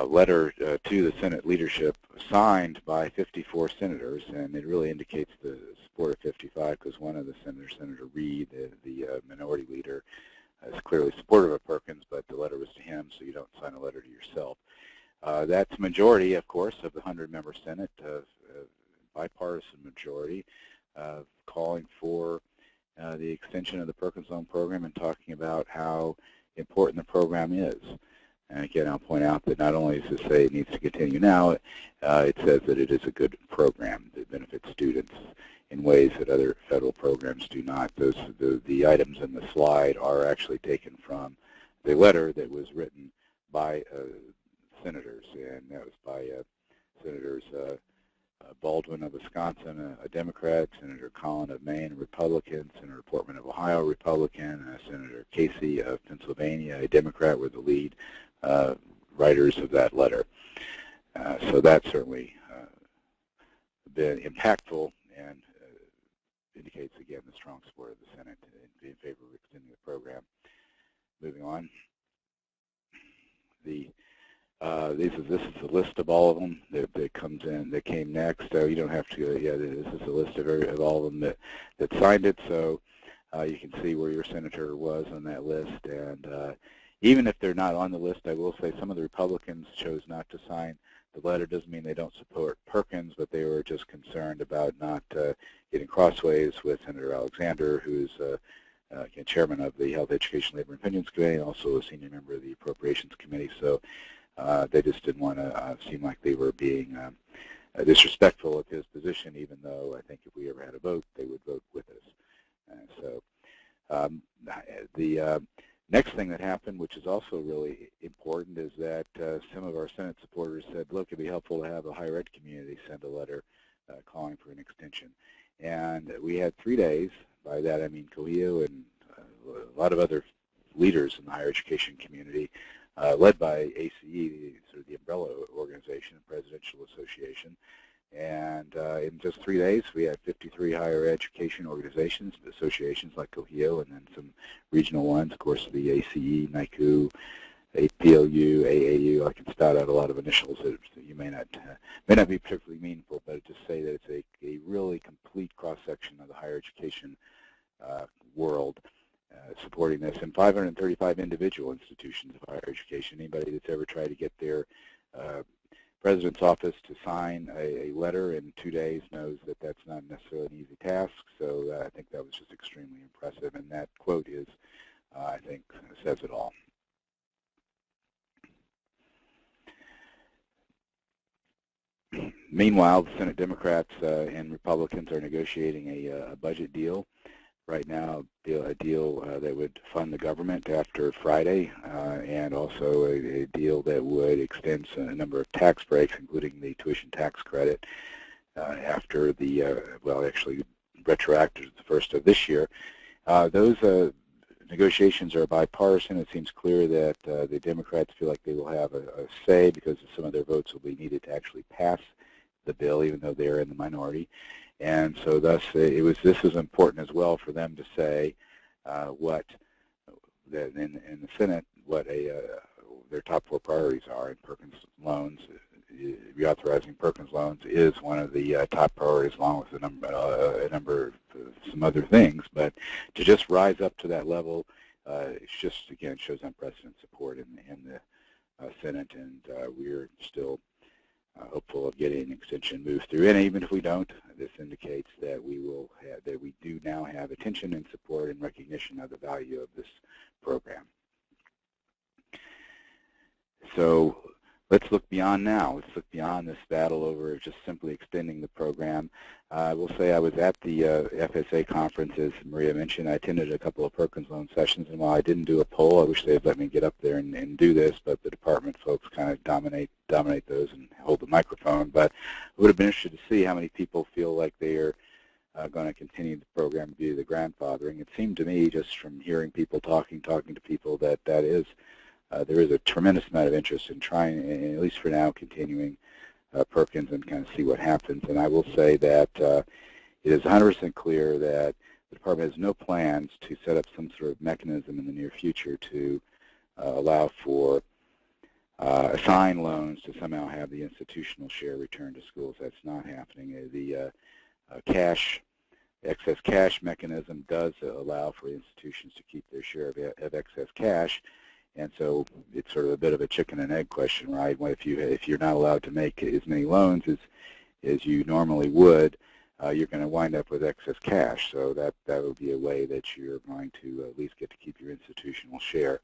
letter to the Senate leadership signed by 54 senators, and it really indicates the support of 55 because one of the senators, Senator Reid, the minority leader, is clearly supportive of Perkins, but the letter was to him, so you don't sign a letter to yourself. That's a majority, of course, of the 100-member Senate, bipartisan majority, calling for the extension of the Perkins Loan Program and talking about how important the program is. And again, I'll point out that not only does it say it needs to continue now, it says that it is a good program that benefits students in ways that other federal programs do not. The items in the slide are actually taken from the letter that was written by senators, and that was by Senators Baldwin of Wisconsin, a Democrat, Senator Collin of Maine, a Republican, Senator Portman of Ohio, a Republican, Senator Casey of Pennsylvania, a Democrat, were the lead writers of that letter. So that's certainly been impactful and indicates, again, the strong support of the Senate in favor of extending the program. Moving on. This is a list of all of them that came next. You don't have to. This is a list of all of them that signed it. So you can see where your senator was on that list. And even if they're not on the list, I will say some of the Republicans chose not to sign the letter. Doesn't mean they don't support Perkins, but they were just concerned about not getting crossways with Senator Alexander, who's chairman of the Health, Education, Labor, and Pensions Committee, and also a senior member of the Appropriations Committee. So they just didn't want to seem like they were being disrespectful of his position, even though I think if we ever had a vote, they would vote with us. Next thing that happened, which is also really important, is that some of our Senate supporters said, look, it'd be helpful to have the higher ed community send a letter calling for an extension. And we had 3 days. By that I mean COHEAO and a lot of other leaders in the higher education community, led by ACE, sort of the umbrella organization, Presidential Association. And in just 3 days, we had 53 higher education organizations, associations like COHEAO, and then some regional ones, of course, the ACE, NICU, APLU, AAU. I can start out a lot of initials that you may not be particularly meaningful, but just say that it's a really complete cross-section of the higher education world supporting this, and 535 individual institutions of higher education. Anybody that's ever tried to get their President's office to sign a letter in 2 days knows that that's not necessarily an easy task, so I think that was just extremely impressive, and that quote is, I think, says it all. Meanwhile, the Senate Democrats and Republicans are negotiating a budget deal. Right now, a deal that would fund the government after Friday, and also a deal that would extend a number of tax breaks, including the tuition tax credit, after the, well, actually retroactive to the first of this year. Those negotiations are bipartisan. It seems clear that the Democrats feel like they will have a say because some of their votes will be needed to actually pass the bill, even though they're in the minority. And so thus, this was important as well for them to say what, in the Senate, what their top 4 priorities are. And Perkins loans, reauthorizing Perkins loans is one of the top priorities, along with a number of some other things. But to just rise up to that level, it's just, again, shows unprecedented support in the Senate, and we're still hopeful of getting an extension moved through. And even if we don't, this indicates that we do now have attention and support and recognition of the value of this program. So let's look beyond now. Let's look beyond this battle over just simply extending the program. I will say I was at the FSA conference, as Maria mentioned. I attended a couple of Perkins Loan sessions, and while I didn't do a poll, I wish they had let me get up there and do this, but the department folks kind of dominate those and hold the microphone. But I would have been interested to see how many people feel like they are going to continue the program via the grandfathering. It seemed to me, just from hearing people talking to people, that there is a tremendous amount of interest in trying, at least for now, continuing Perkins and kind of see what happens. And I will say that it is 100% clear that the department has no plans to set up some sort of mechanism in the near future to allow for assigned loans to somehow have the institutional share returned to schools. That's not happening. The excess cash mechanism does allow for institutions to keep their share of excess cash. And so it's sort of a bit of a chicken and egg question, right? If you're not allowed to make as many loans as you normally would, you're going to wind up with excess cash. So that would be a way that you're going to at least get to keep your institutional share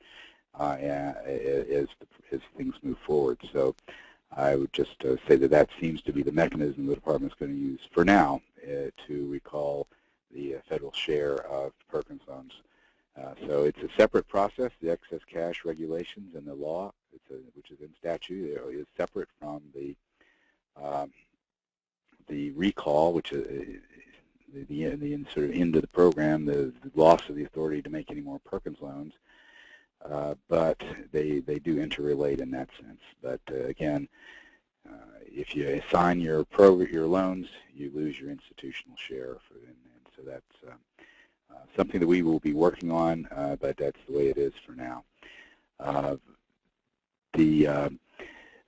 as things move forward. So I would just say that seems to be the mechanism the department is going to use for now to recall the federal share of Perkins loans. So it's a separate process. The excess cash regulations and the law, which is in statute, is separate from the recall, which is the sort of end of the program, the loss of the authority to make any more Perkins loans. But they do interrelate in that sense. But again, if you assign your loans, you lose your institutional share, and so that's something that we will be working on, but that's the way it is for now. The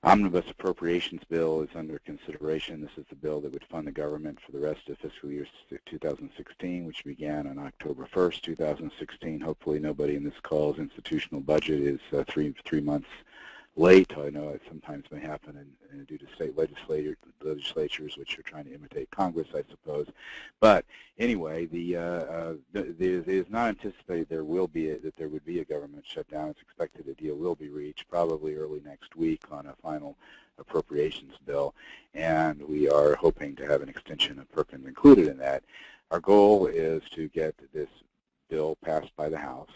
Omnibus Appropriations Bill is under consideration. This is the bill that would fund the government for the rest of fiscal year 2016, which began on October 1st, 2016. Hopefully nobody in this call's institutional budget is three months late. I know it sometimes may happen due to state legislatures which are trying to imitate Congress, I suppose. But anyway, it is not anticipated there would be a government shutdown. It's expected a deal will be reached probably early next week on a final appropriations bill, and we are hoping to have an extension of Perkins included in that. Our goal is to get this bill passed by the House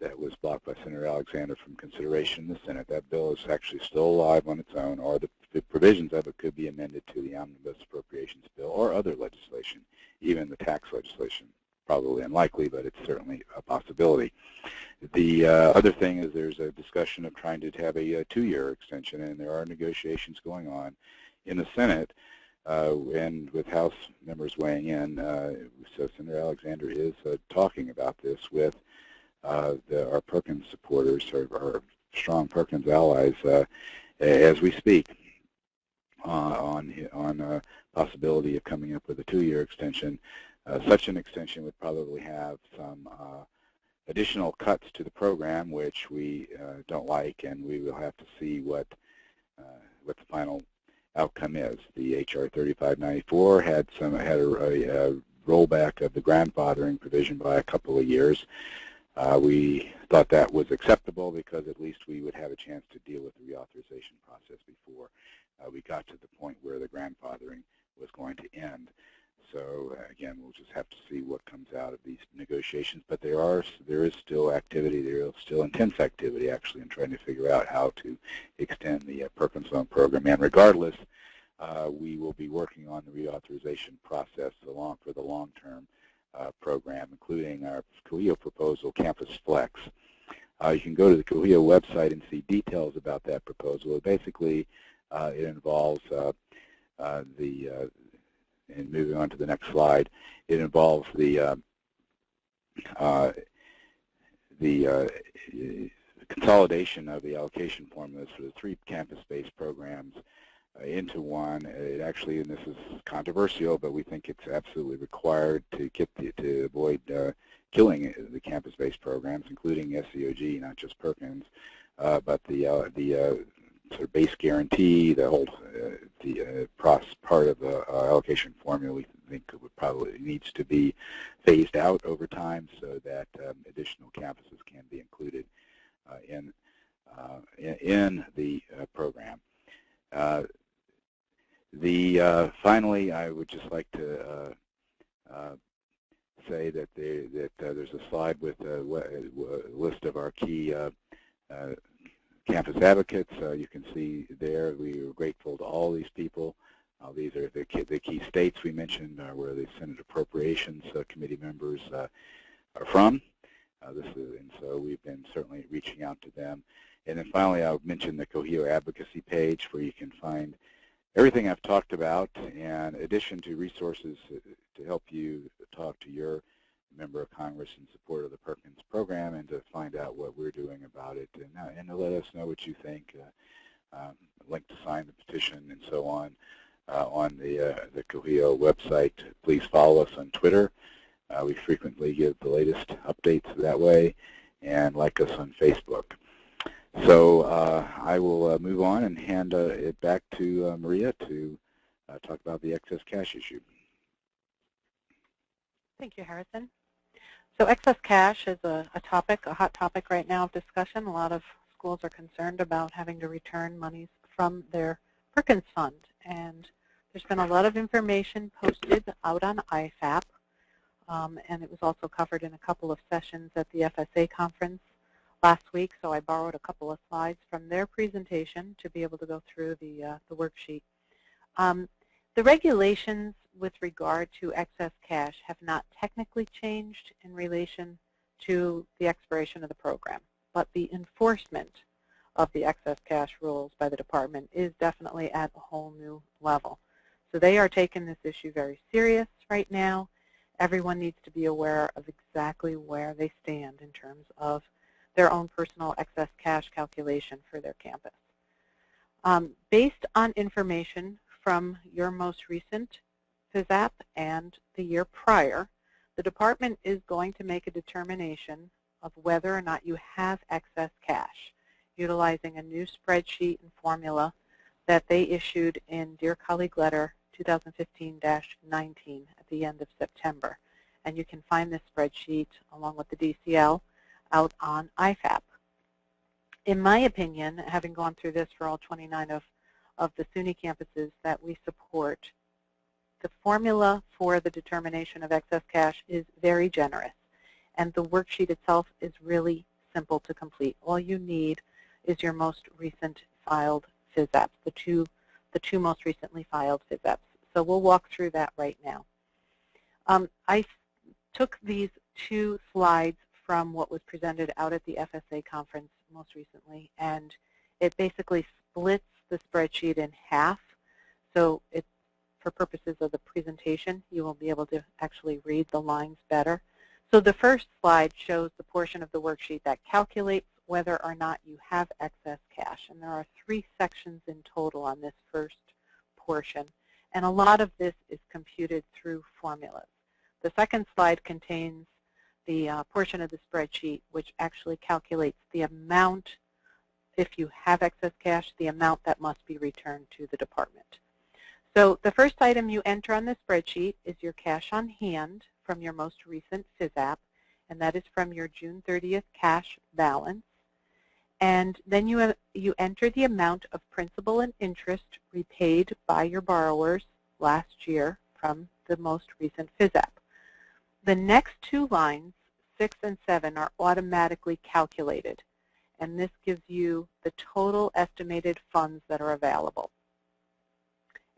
that was blocked by Senator Alexander from consideration in the Senate. That bill is actually still alive on its own, or the provisions of it could be amended to the Omnibus Appropriations Bill or other legislation, even the tax legislation. Probably unlikely, but it's certainly a possibility. The other thing is there's a discussion of trying to have a 2-year extension, and there are negotiations going on in the Senate and with House members weighing in. So Senator Alexander is talking about this with our Perkins supporters, our strong Perkins allies, as we speak, on possibility of coming up with a 2-year extension. Such an extension would probably have some additional cuts to the program, which we don't like, and we will have to see what the final outcome is. The H.R. 3594 had a rollback of the grandfathering provision by a couple of years. We thought that was acceptable because at least we would have a chance to deal with the reauthorization process before we got to the point where the grandfathering was going to end. So again, we'll just have to see what comes out of these negotiations. But there is still activity, there is still intense activity actually in trying to figure out how to extend the Perkins Loan Program. And regardless, we will be working on the reauthorization process for the long-term program, including our COHEAO proposal, Campus Flex. You can go to the COHEAO website and see details about that proposal. Basically, it involves and moving on to the next slide, it involves the consolidation of the allocation formulas for the 3 campus-based programs into one. It actually, and this is controversial, but we think it's absolutely required to avoid killing the campus-based programs, including SCOG, not just Perkins, but the sort of base guarantee, the whole part of the allocation formula, we think it probably needs to be phased out over time so that additional campuses can be included in the program. Finally, I would just like to say that there's a slide with a list of our key campus advocates. You can see there we are grateful to all these people. These are the key states we mentioned where the Senate Appropriations Committee members are from. And so we've been certainly reaching out to them. And then finally, I'll mention the COHEAO advocacy page where you can find everything I've talked about, in addition to resources to help you talk to your member of Congress in support of the Perkins program and to find out what we're doing about it, and to let us know what you think. Link to sign the petition and so on the COHEAO website. Please follow us on Twitter. We frequently give the latest updates that way, and like us on Facebook. So I will move on and hand it back to Maria to talk about the excess cash issue. Thank you, Harrison. So excess cash is a hot topic right now of discussion. A lot of schools are concerned about having to return monies from their Perkins Fund. And there's been a lot of information posted out on IFAP, and it was also covered in a couple of sessions at the FSA conference last week, so I borrowed a couple of slides from their presentation to be able to go through the worksheet. The regulations with regard to excess cash have not technically changed in relation to the expiration of the program, but the enforcement of the excess cash rules by the department is definitely at a whole new level. So they are taking this issue very serious right now. Everyone needs to be aware of exactly where they stand in terms of their own personal excess cash calculation for their campus. Based on information from your most recent FSAP and the year prior, the department is going to make a determination of whether or not you have excess cash, utilizing a new spreadsheet and formula that they issued in Dear Colleague Letter 2015-19 at the end of September. And you can find this spreadsheet along with the DCL out on IFAP. In my opinion, having gone through this for all 29 of the SUNY campuses that we support, the formula for the determination of excess cash is very generous, and the worksheet itself is really simple to complete. All you need is your most recent filed FSAPs, the two most recently filed FSAPs. So we'll walk through that right now. I took these two slides from what was presented out at the FSA conference most recently, and it basically splits the spreadsheet in half. So for purposes of the presentation, you will be able to actually read the lines better. So the first slide shows the portion of the worksheet that calculates whether or not you have excess cash. And there are 3 sections in total on this first portion. And a lot of this is computed through formulas. The second slide contains the portion of the spreadsheet which actually calculates the amount, if you have excess cash, the amount that must be returned to the department. So the first item you enter on the spreadsheet is your cash on hand from your most recent FSAP, and that is from your June 30th cash balance. And then you enter the amount of principal and interest repaid by your borrowers last year from the most recent FSAP. The next 2 lines, 6 and 7, are automatically calculated, and this gives you the total estimated funds that are available.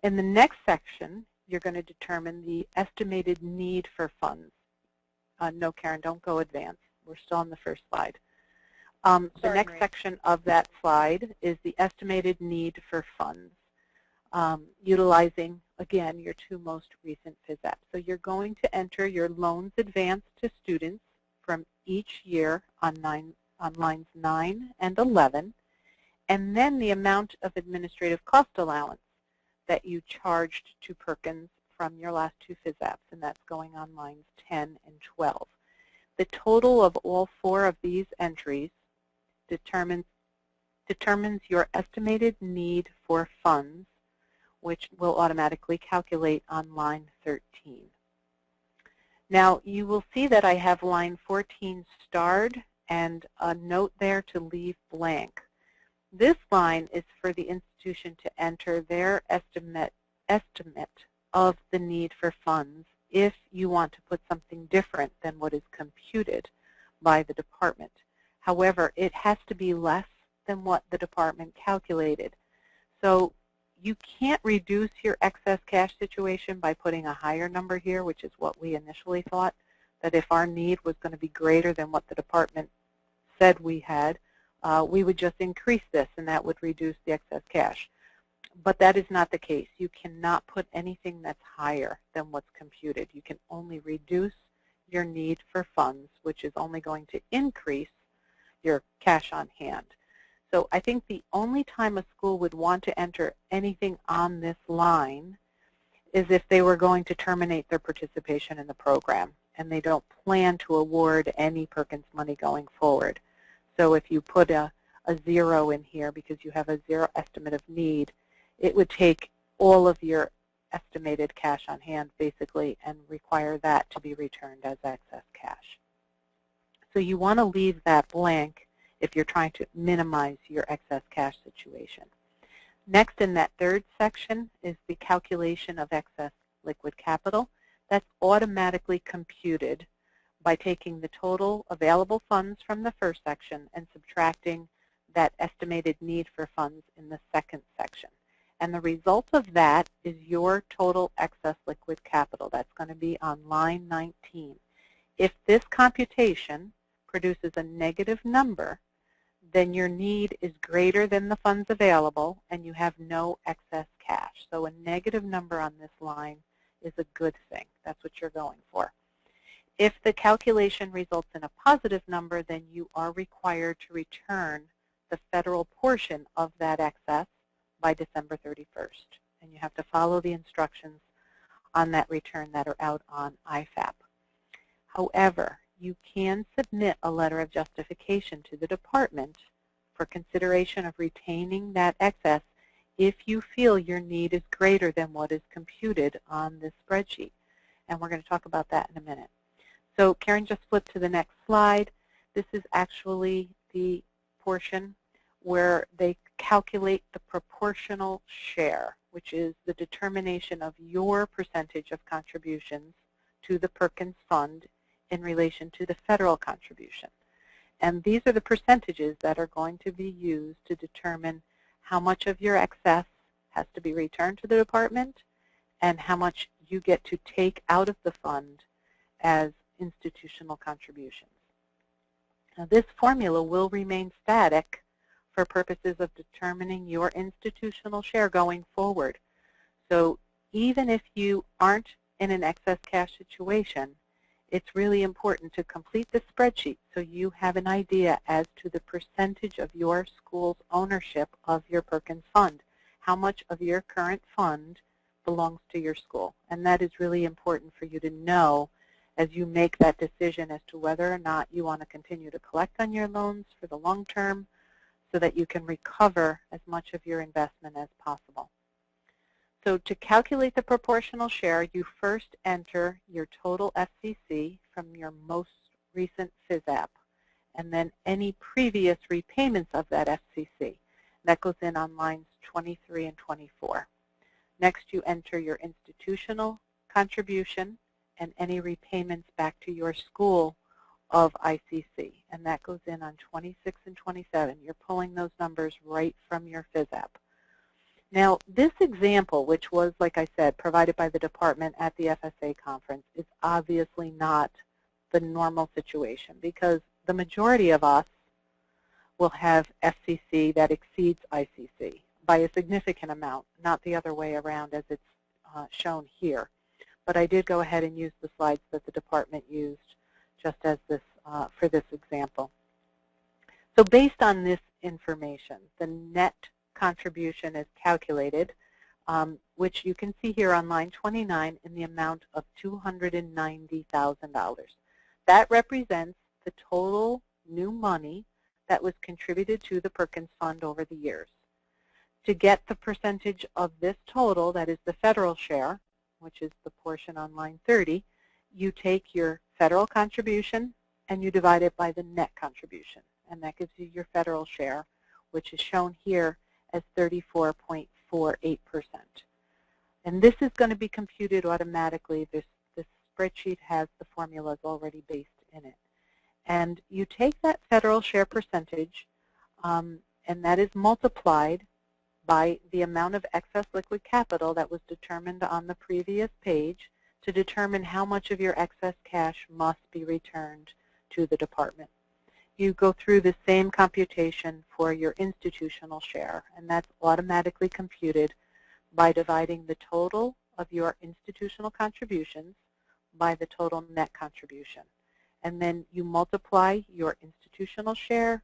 In the next section, you're going to determine the estimated need for funds. No, Karen, don't go advanced. We're still on the first slide. The next section of that slide is the estimated need for funds, utilizing, again, your 2 most recent FSAPs. So you're going to enter your loans advanced to students from each year on lines 9 and 11, and then the amount of administrative cost allowance that you charged to Perkins from your last 2 FSAPs, and that's going on lines 10 and 12. The total of all 4 of these entries determines your estimated need for funds, which will automatically calculate on line 13. Now, you will see that I have line 14 starred and a note there to leave blank. This line is for the institution to enter their estimate of the need for funds if you want to put something different than what is computed by the department. However, it has to be less than what the department calculated. So you can't reduce your excess cash situation by putting a higher number here, which is what we initially thought, that if our need was going to be greater than what the department said we had, we would just increase this, and that would reduce the excess cash. But that is not the case. You cannot put anything that's higher than what's computed. You can only reduce your need for funds, which is only going to increase your cash on hand. So I think the only time a school would want to enter anything on this line is if they were going to terminate their participation in the program and they don't plan to award any Perkins money going forward. So if you put a 0 in here because you have a 0 estimate of need, it would take all of your estimated cash on hand basically and require that to be returned as excess cash. So you want to leave that blank if you're trying to minimize your excess cash situation. Next in that third section is the calculation of excess liquid capital. That's automatically computed by taking the total available funds from the first section and subtracting that estimated need for funds in the second section. And the result of that is your total excess liquid capital. That's going to be on line 19. If this computation produces a negative number, then your need is greater than the funds available and you have no excess cash. So a negative number on this line is a good thing. That's what you're going for. If the calculation results in a positive number, then you are required to return the federal portion of that excess by December 31st. And you have to follow the instructions on that return that are out on IFAP. However, you can submit a letter of justification to the department for consideration of retaining that excess if you feel your need is greater than what is computed on this spreadsheet. And we're going to talk about that in a minute. So Karen just flipped to the next slide. This is actually the portion where they calculate the proportional share, which is the determination of your percentage of contributions to the Perkins Fund in relation to the federal contribution. And these are the percentages that are going to be used to determine how much of your excess has to be returned to the department and how much you get to take out of the fund as institutional contributions. Now, this formula will remain static for purposes of determining your institutional share going forward. So even if you aren't in an excess cash situation, it's really important to complete the spreadsheet so you have an idea as to the percentage of your school's ownership of your Perkins Fund. How much of your current fund belongs to your school? And that is really important for you to know as you make that decision as to whether or not you want to continue to collect on your loans for the long term so that you can recover as much of your investment as possible. So to calculate the proportional share, you first enter your total FCC from your most recent FSAP, and then any previous repayments of that FCC. That goes in on lines 23 and 24. Next, you enter your institutional contribution and any repayments back to your school of ICC, and that goes in on 26 and 27. You're pulling those numbers right from your FSAP. Now, this example, which was, like I said, provided by the department at the FSA conference, is obviously not the normal situation because the majority of us will have FCC that exceeds ICC by a significant amount, not the other way around as it's shown here. But I did go ahead and use the slides that the department used just as this for this example. So based on this information, the net contribution is calculated, which you can see here on line 29 in the amount of $290,000. That represents the total new money that was contributed to the Perkins Fund over the years. To get the percentage of this total, that is the federal share, which is the portion on line 30, you take your federal contribution and you divide it by the net contribution. And that gives you your federal share, which is shown here as 34.48%. And this is going to be computed automatically. This spreadsheet has the formulas already based in it. And you take that federal share percentage, and that is multiplied by the amount of excess liquid capital that was determined on the previous page to determine how much of your excess cash must be returned to the department. You go through the same computation for your institutional share, and that's automatically computed by dividing the total of your institutional contributions by the total net contribution. And then you multiply your institutional share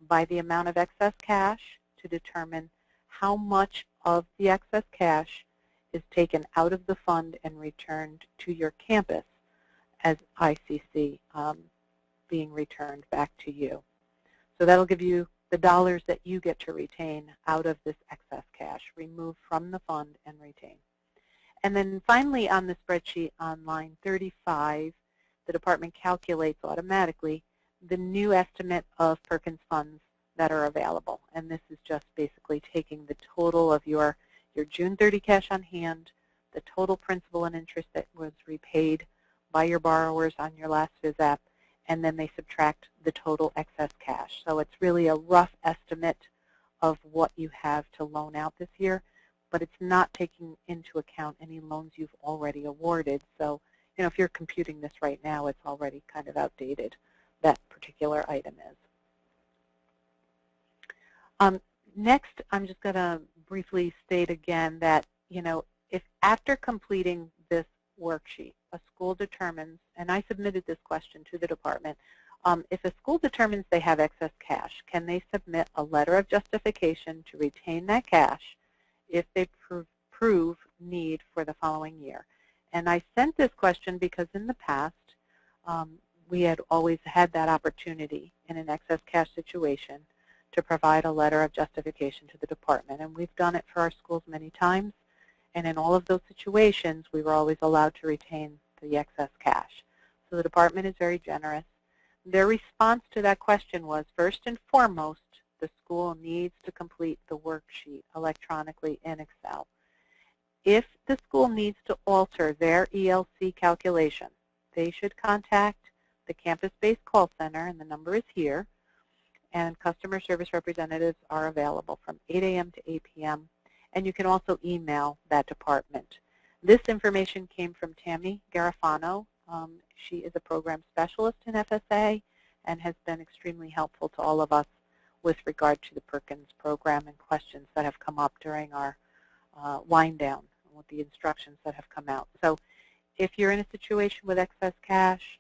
by the amount of excess cash to determine how much of the excess cash is taken out of the fund and returned to your campus as ICC being returned back to you. So that'll give you the dollars that you get to retain out of this excess cash, remove from the fund and retain. And then finally on the spreadsheet on line 35, the department calculates automatically the new estimate of Perkins funds that are available. And this is just basically taking the total of your June 30 cash on hand, the total principal and interest that was repaid by your borrowers on your last FSAP, and then they subtract the total excess cash. So it's really a rough estimate of what you have to loan out this year, but it's not taking into account any loans you've already awarded. So, you know, if you're computing this right now, it's already kind of outdated, that particular item is. Next, I'm just going to briefly state again that, you know, if after completing this worksheet, a school determines, and I submitted this question to the department, if a school determines they have excess cash, can they submit a letter of justification to retain that cash if they prove need for the following year? And I sent this question because in the past, we had always had that opportunity in an excess cash situation to provide a letter of justification to the department. And we've done it for our schools many times. And in all of those situations, we were always allowed to retain the excess cash. So the department is very generous. Their response to that question was, first and foremost, the school needs to complete the worksheet electronically in Excel. If the school needs to alter their ELC calculation, they should contact the campus-based call center, and the number is here, and customer service representatives are available from 8 a.m. to 8 p.m., and you can also email that department. This information came from Tammy Garofano. She is a program specialist in FSA and has been extremely helpful to all of us with regard to the Perkins program and questions that have come up during our wind down with the instructions that have come out. So if you're in a situation with excess cash,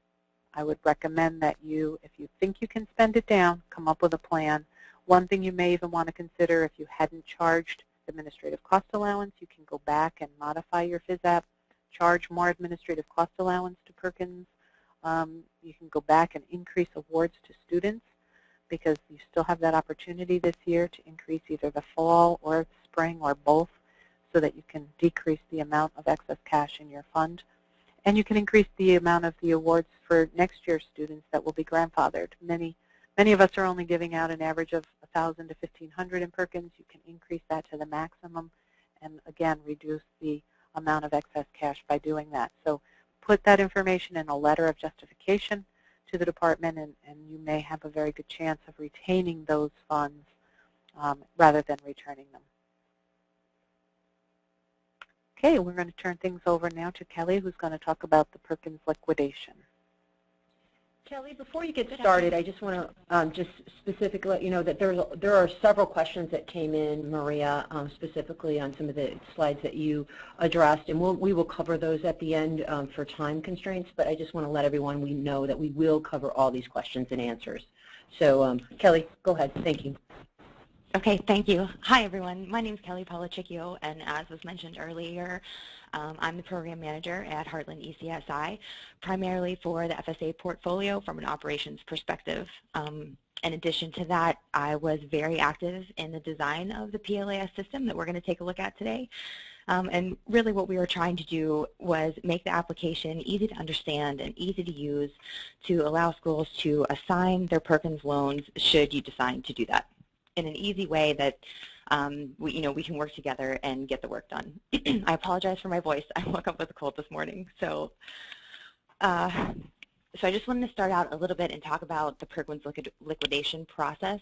I would recommend that you, if you think you can spend it down, come up with a plan. One thing you may even want to consider, if you hadn't charged administrative cost allowance, you can go back and modify your FSAP, charge more administrative cost allowance to Perkins. You can go back and increase awards to students, because you still have that opportunity this year to increase either the fall or spring or both, so that you can decrease the amount of excess cash in your fund. And you can increase the amount of the awards for next year's students that will be grandfathered. Many of us are only giving out an average of 1,000 to 1,500 in Perkins. You can increase that to the maximum and, again, reduce the amount of excess cash by doing that. So put that information in a letter of justification to the department, and you may have a very good chance of retaining those funds rather than returning them. Okay, we're going to turn things over now to Kelly, who's going to talk about the Perkins liquidation. Kelly, before you get started, I just want to just specifically let you know that there are several questions that came in, Maria, specifically on some of the slides that you addressed, and we will cover those at the end for time constraints, but I just want to let everyone know that we will cover all these questions and answers. So, Kelly, go ahead. Thank you. Okay, thank you. Hi, everyone. My name is Kelly COHEAO, and as was mentioned earlier, I'm the program manager at Heartland ECSI, primarily for the FSA portfolio from an operations perspective. In addition to that, I was very active in the design of the PLAS system that we're going to take a look at today. And really what we were trying to do was make the application easy to understand and easy to use to allow schools to assign their Perkins loans should you decide to do that in an easy way that we can work together and get the work done. I apologize for my voice. I woke up with a cold this morning. So I just wanted to start out a little bit and talk about the Perkins liquidation process.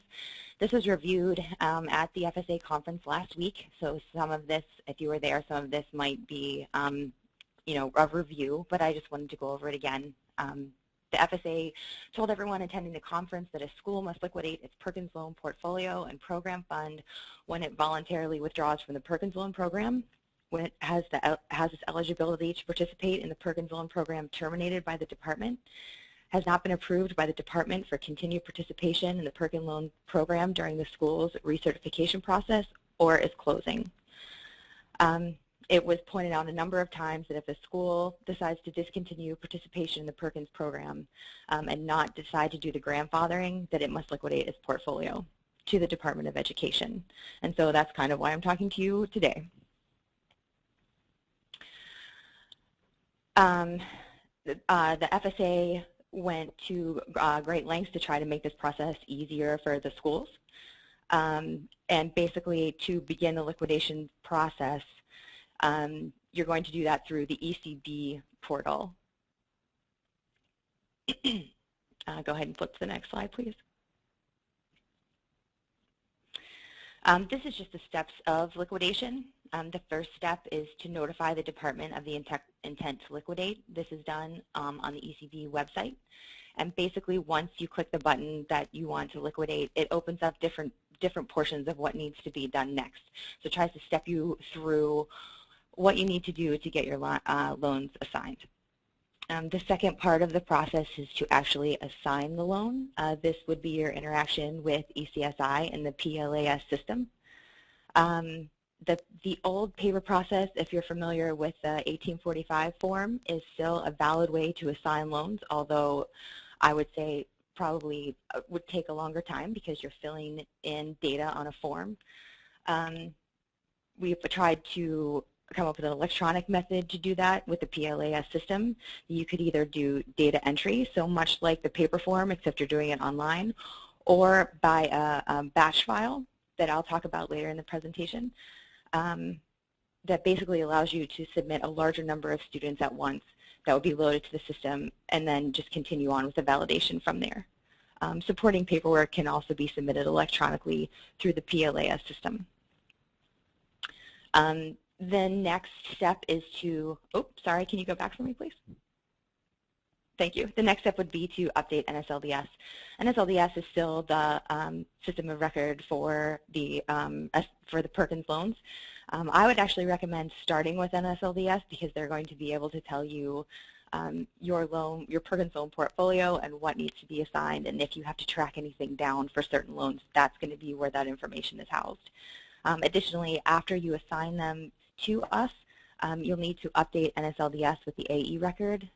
This was reviewed at the FSA conference last week. So some of this, if you were there, some of this might be a review, but I just wanted to go over it again. The FSA told everyone attending the conference that a school must liquidate its Perkins loan portfolio and program fund when it voluntarily withdraws from the Perkins loan program, when it has its eligibility to participate in the Perkins loan program terminated by the department, has not been approved by the department for continued participation in the Perkins loan program during the school's recertification process, or is closing. It was pointed out a number of times that if a school decides to discontinue participation in the Perkins program and not decide to do the grandfathering, that it must liquidate its portfolio to the Department of Education. And so that's kind of why I'm talking to you today. The FSA went to great lengths to try to make this process easier for the schools. And basically, to begin the liquidation process, you're going to do that through the ECB portal. Go ahead and flip to the next slide, please. This is just the steps of liquidation. The first step is to notify the department of the intent to liquidate. This is done on the ECB website. And basically, once you click the button that you want to liquidate, it opens up different portions of what needs to be done next. So it tries to step you through what you need to do to get your loans assigned. The second part of the process is to actually assign the loan. This would be your interaction with ECSI and the PLAS system. The old paper process, if you're familiar with the 1845 form, is still a valid way to assign loans, although I would say probably would take a longer time because you're filling in data on a form. We've tried to come up with an electronic method to do that with the PLAS system. You could either do data entry, so much like the paper form, except you're doing it online, or by a batch file that I'll talk about later in the presentation that basically allows you to submit a larger number of students at once that would be loaded to the system and then just continue on with the validation from there. Supporting paperwork can also be submitted electronically through the PLAS system. The next step is to, oh, sorry, can you go back for me, please? Thank you. The next step would be to update NSLDS. NSLDS is still the system of record for the Perkins loans. I would actually recommend starting with NSLDS because they're going to be able to tell you your Perkins loan portfolio and what needs to be assigned, and if you have to track anything down for certain loans, that's going to be where that information is housed. Additionally, after you assign them to us, you'll need to update NSLDS with the AE record.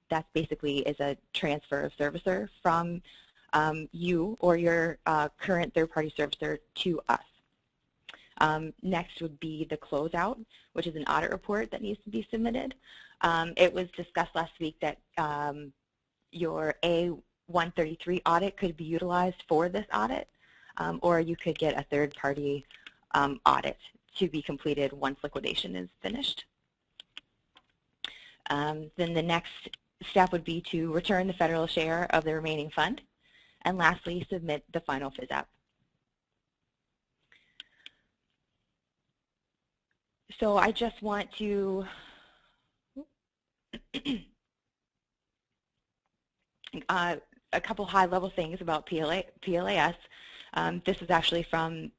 That basically is a transfer of servicer from you or your current third-party servicer to us. Next would be the closeout, which is an audit report that needs to be submitted. It was discussed last week that your A133 audit could be utilized for this audit, or you could get a third-party audit to be completed once liquidation is finished. Then the next step would be to return the federal share of the remaining fund, and lastly, submit the final FISAP. So I just want to a couple high-level things about PLAS. This is actually from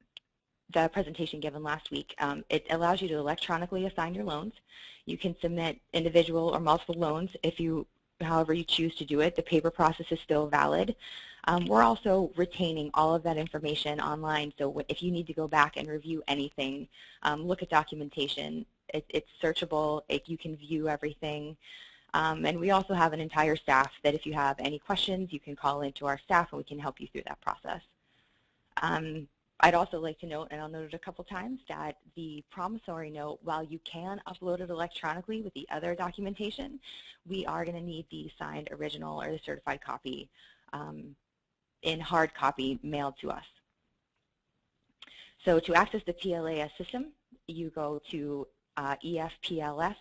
the presentation given last week. It allows you to electronically assign your loans. You can submit individual or multiple loans however you choose to do it. The paper process is still valid. We're also retaining all of that information online, so if you need to go back and review anything, look at documentation, it's searchable, you can view everything. And we also have an entire staff that if you have any questions, you can call into our staff and we can help you through that process. I'd also like to note, and I'll note it a couple times, that the promissory note, while you can upload it electronically with the other documentation, we are going to need the signed original or the certified copy in hard copy mailed to us. So to access the PLAS system, you go to efpls.com.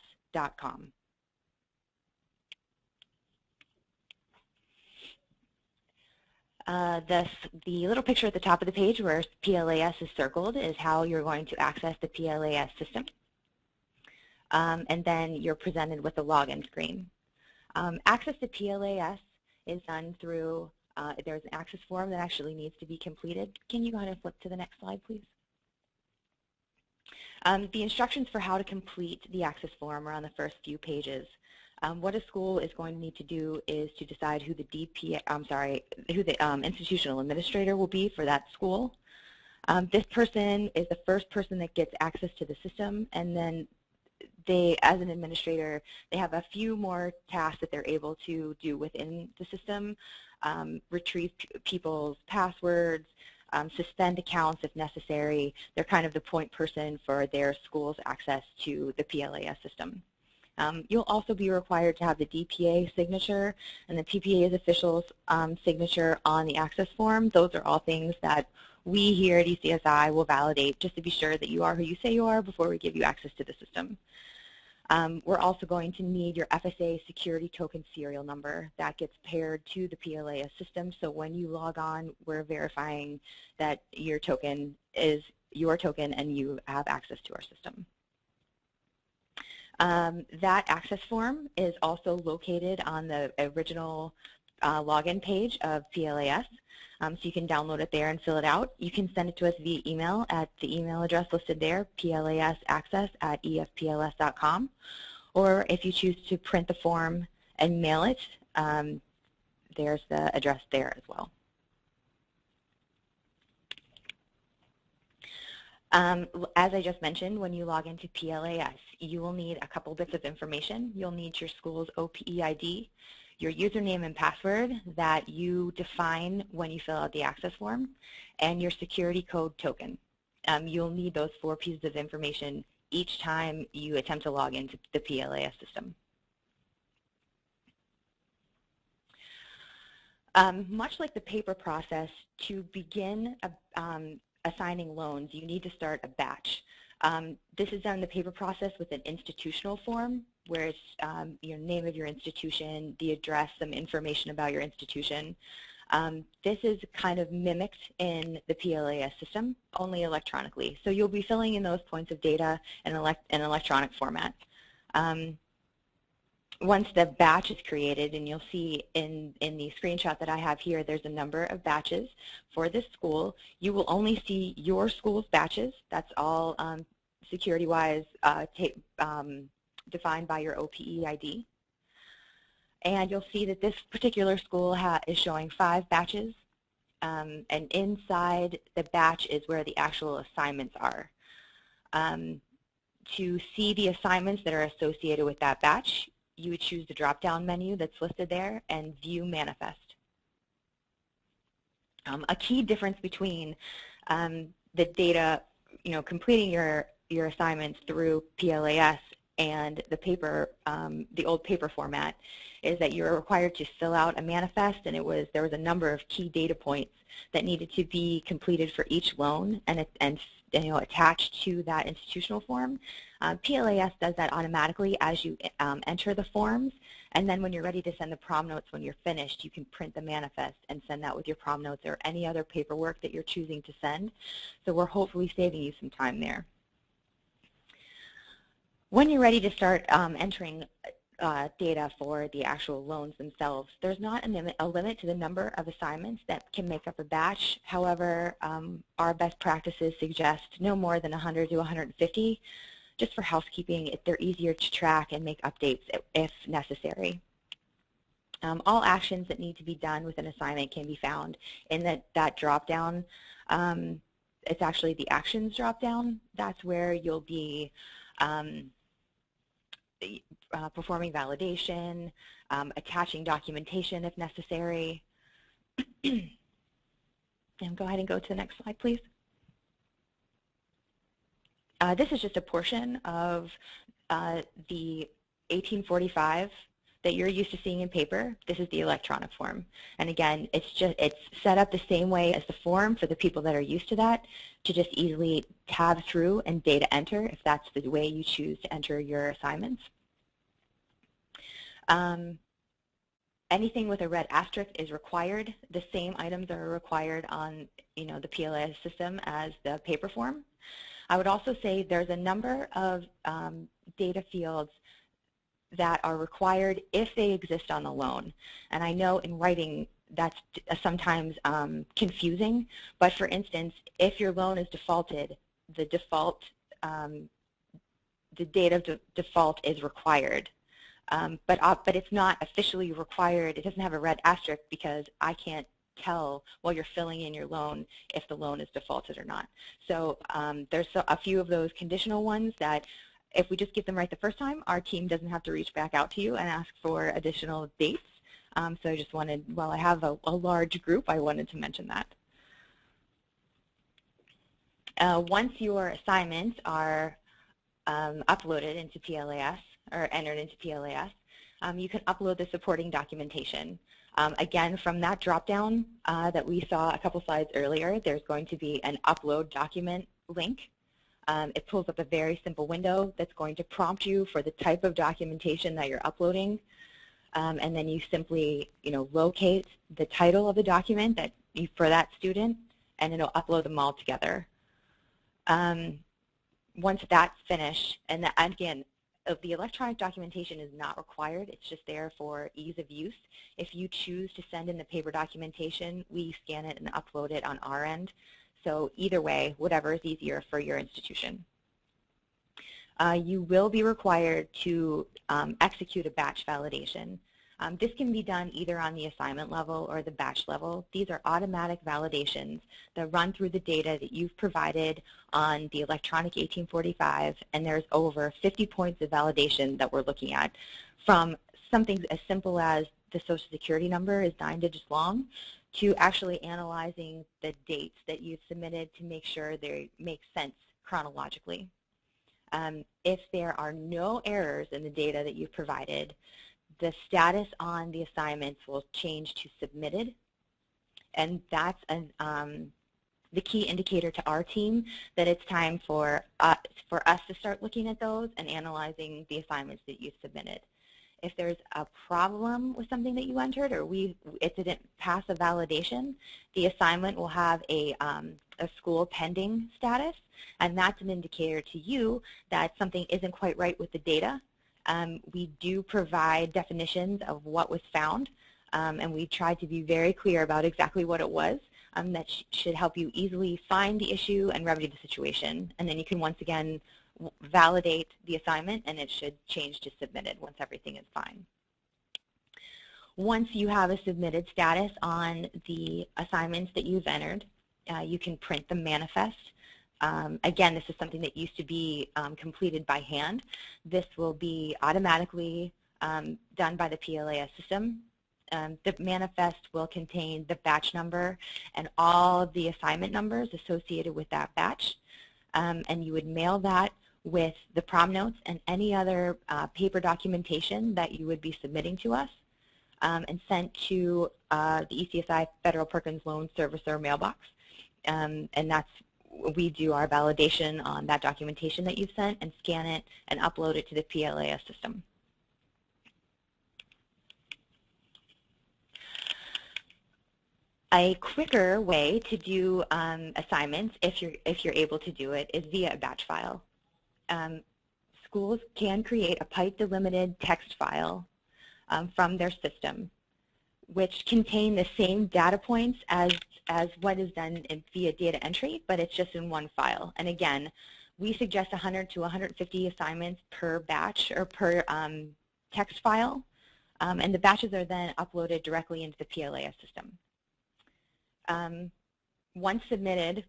The little picture at the top of the page where PLAS is circled is how you're going to access the PLAS system. And then you're presented with the login screen. Access to PLAS is done through, there's an access form that actually needs to be completed. Can you go ahead and flip to the next slide, please? The instructions for how to complete the access form are on the first few pages. What a school is going to need to do is to decide who the institutional administrator will be for that school. This person is the first person that gets access to the system, and then they, as an administrator, they have a few more tasks that they're able to do within the system, retrieve people's passwords, suspend accounts if necessary. They're kind of the point person for their school's access to the PLAS system. You'll also be required to have the DPA signature and the PPA's official signature on the access form. Those are all things that we here at ECSI will validate just to be sure that you are who you say you are before we give you access to the system. We're also going to need your FSA security token serial number. That gets paired to the PLAS system, so when you log on, we're verifying that your token is your token and you have access to our system. That access form is also located on the original login page of PLAS, so you can download it there and fill it out. You can send it to us via email at the email address listed there, plasaccess@efpls.com, or if you choose to print the form and mail it, there's the address there as well. As I just mentioned, when you log into PLAS, you will need a couple bits of information. You'll need your school's OPE ID, your username and password that you define when you fill out the access form, and your security code token. You'll need those 4 pieces of information each time you attempt to log into the PLAS system. Much like the paper process, to begin assigning loans, you need to start a batch. This is done in the paper process with an institutional form, where it's your name of your institution, the address, some information about your institution. This is kind of mimicked in the PLAS system, only electronically. So you'll be filling in those points of data in an electronic format. Once the batch is created, and you'll see in the screenshot that I have here, there's a number of batches for this school. You will only see your school's batches. That's all security-wise defined by your OPE ID. And you'll see that this particular school is showing 5 batches, and inside the batch is where the actual assignments are. To see the assignments that are associated with that batch, you would choose the drop-down menu that's listed there and View Manifest. A key difference between the data, completing your assignments through PLAS and the paper, the old paper format, is that you're required to fill out a manifest, and there was a number of key data points that needed to be completed for each loan and attached to that institutional form. PLAS does that automatically as you enter the forms, and then when you're ready to send the prom notes, when you're finished, you can print the manifest and send that with your prom notes or any other paperwork that you're choosing to send. So we're hopefully saving you some time there. When you're ready to start entering data for the actual loans themselves, there's not a limit to the number of assignments that can make up a batch. However, our best practices suggest no more than 100 to 150, just for housekeeping. They're easier to track and make updates if necessary. All actions that need to be done with an assignment can be found in that drop-down. It's actually the actions drop-down. That's where you'll be performing validation, attaching documentation if necessary. And go ahead and go to the next slide, please. This is just a portion of the 1845 that you're used to seeing in paper. This is the electronic form. And again, it's set up the same way as the form for the people that are used to that, to just easily tab through and data enter if that's the way you choose to enter your assignments. Anything with a red asterisk is required. The same items are required on the PLAS system as the paper form. I would also say there's a number of data fields that are required if they exist on the loan. And I know in writing that's sometimes confusing, but for instance, if your loan is defaulted, the date of default is required. But it's not officially required. It doesn't have a red asterisk because I can't tell while you're filling in your loan if the loan is defaulted or not. So there's a few of those conditional ones that if we just get them right the first time, our team doesn't have to reach back out to you and ask for additional dates. So I just wanted, while I have a large group, I wanted to mention that. Once your assignments are uploaded into PLAS or entered into PLAS, you can upload the supporting documentation. Again, from that drop-down that we saw a couple slides earlier, there's going to be an upload document link. It pulls up a very simple window that's going to prompt you for the type of documentation that you're uploading. And then you simply locate the title of the document for that student, and it'll upload them all together. Once that's finished, and again, the electronic documentation is not required. It's just there for ease of use. If you choose to send in the paper documentation, we scan it and upload it on our end. So either way, whatever is easier for your institution. You will be required to execute a batch validation. This can be done either on the assignment level or the batch level. These are automatic validations that run through the data that you've provided on the electronic 1845, and there's over 50 points of validation that we're looking at, from something as simple as the Social Security number is 9 digits long, to actually analyzing the dates that you've submitted to make sure they make sense chronologically. If there are no errors in the data that you've provided, the status on the assignments will change to submitted, and that's the key indicator to our team that it's time for us to start looking at those and analyzing the assignments that you've submitted. If there's a problem with something that you entered or it didn't pass a validation, the assignment will have a school pending status, and that's an indicator to you that something isn't quite right with the data. We do provide definitions of what was found, and we tried to be very clear about exactly what it was. That should help you easily find the issue and remedy the situation. And then you can once again validate the assignment, and it should change to submitted once everything is fine. Once you have a submitted status on the assignments that you've entered, you can print the manifest. Again, this is something that used to be completed by hand. This will be automatically done by the PLAS system. The manifest will contain the batch number and all of the assignment numbers associated with that batch. And you would mail that with the prom notes and any other paper documentation that you would be submitting to us, and sent to the ECSI Federal Perkins Loan Servicer mailbox. And that's, we do our validation on that documentation that you've sent and scan it and upload it to the PLAS system. A quicker way to do assignments, if you're able to do it, is via a batch file. Schools can create a pipe delimited text file from their system, which contain the same data points as what is done via data entry, but it's just in one file. And again, we suggest 100 to 150 assignments per batch or per text file, and the batches are then uploaded directly into the PLAS system. Once submitted,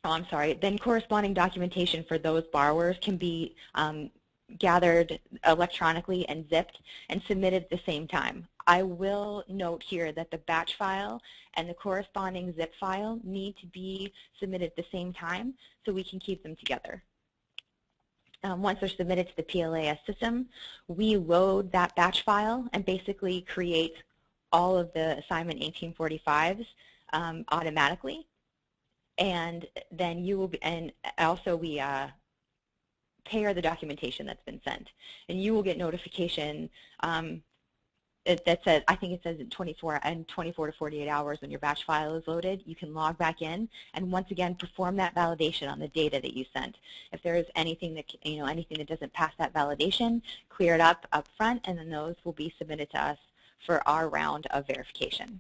then corresponding documentation for those borrowers can be gathered electronically and zipped and submitted at the same time. I will note here that the batch file and the corresponding zip file need to be submitted at the same time so we can keep them together. Once they're submitted to the PLAS system, we load that batch file and basically create all of the assignment 1845s automatically, and then you will be, and also we pair the documentation that's been sent, and you will get notification that says, I think it says in 24 to 48 hours when your batch file is loaded, you can log back in and once again perform that validation on the data that you sent. If there is anything that anything that doesn't pass that validation, clear it up front, and then those will be submitted to us for our round of verification.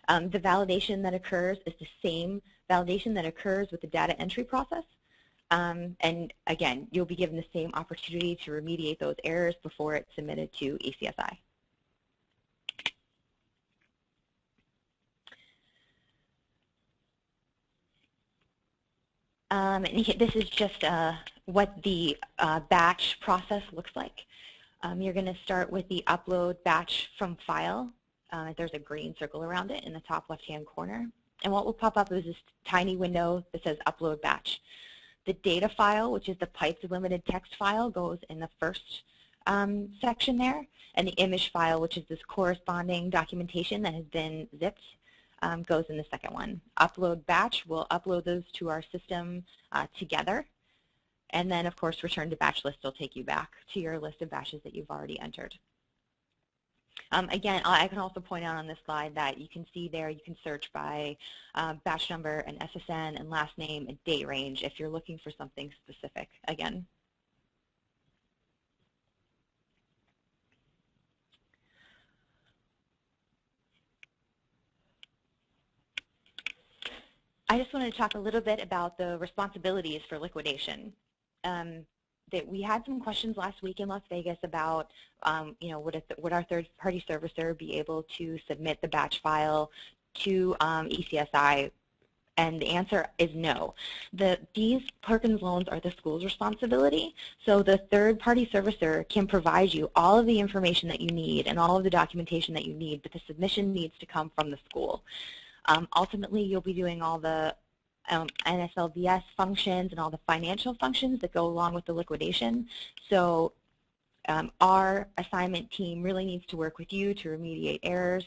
The validation that occurs is the same validation that occurs with the data entry process. And again, you'll be given the same opportunity to remediate those errors before it's submitted to ECSI. And this is just what the batch process looks like. You're going to start with the upload batch from file. There's a green circle around it in the top left-hand corner. And what will pop up is this tiny window that says upload batch. The data file, which is the pipe delimited text file, goes in the first section there. And the image file, which is this corresponding documentation that has been zipped, goes in the second one. Upload batch will upload those to our system together. And then, of course, return to batch list will take you back to your list of batches that you've already entered. Again, I can also point out on this slide that you can see there you can search by batch number and SSN and last name and date range if you're looking for something specific again. I just wanted to talk a little bit about the responsibilities for liquidation. That we had some questions last week in Las Vegas about, would our third-party servicer be able to submit the batch file to ECSI? And the answer is no. These Perkins loans are the school's responsibility, so the third-party servicer can provide you all of the information that you need and all of the documentation that you need, but the submission needs to come from the school. Ultimately, you'll be doing all the NSLVS functions and all the financial functions that go along with the liquidation. So our assignment team really needs to work with you to remediate errors,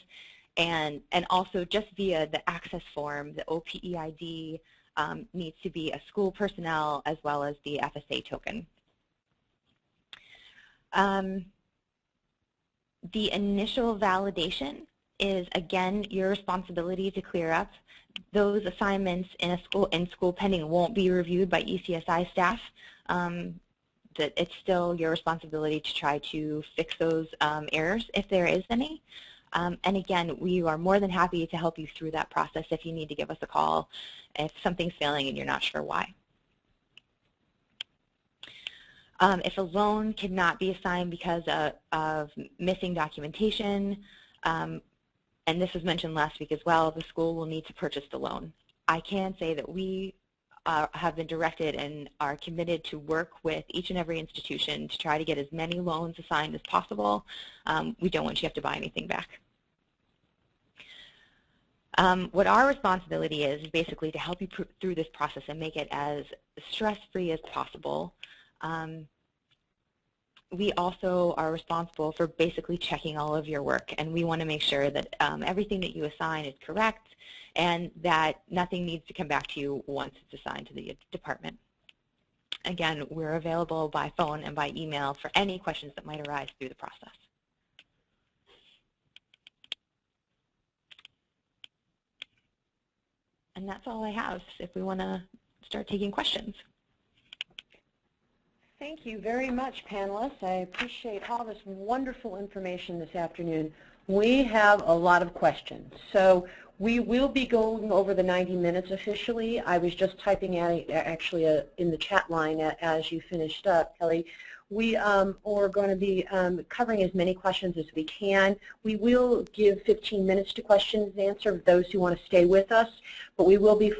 and also just via the access form, the OPEID needs to be a school personnel as well as the FSA token. The initial validation is, again, your responsibility to clear up. Those assignments in school pending won't be reviewed by ECSI staff. It's still your responsibility to try to fix those errors if there is any. And again, we are more than happy to help you through that process if you need to give us a call if something's failing and you're not sure why. If a loan cannot be assigned because of missing documentation, and this was mentioned last week as well, the school will need to purchase the loan. I can say that we have been directed and are committed to work with each and every institution to try to get as many loans assigned as possible. We don't want you to have to buy anything back. What our responsibility is basically to help you through this process and make it as stress-free as possible. We also are responsible for basically checking all of your work, and we want to make sure that everything that you assign is correct and that nothing needs to come back to you once it's assigned to the department. Again, we're available by phone and by email for any questions that might arise through the process. And that's all I have if we want to start taking questions. Thank you very much, panelists. I appreciate all this wonderful information this afternoon. We have a lot of questions. So we will be going over the 90 minutes officially. I was just typing out actually in the chat line as you finished up, Kelly. We are going to be covering as many questions as we can. We will give 15 minutes to questions and answer those who want to stay with us, but we will be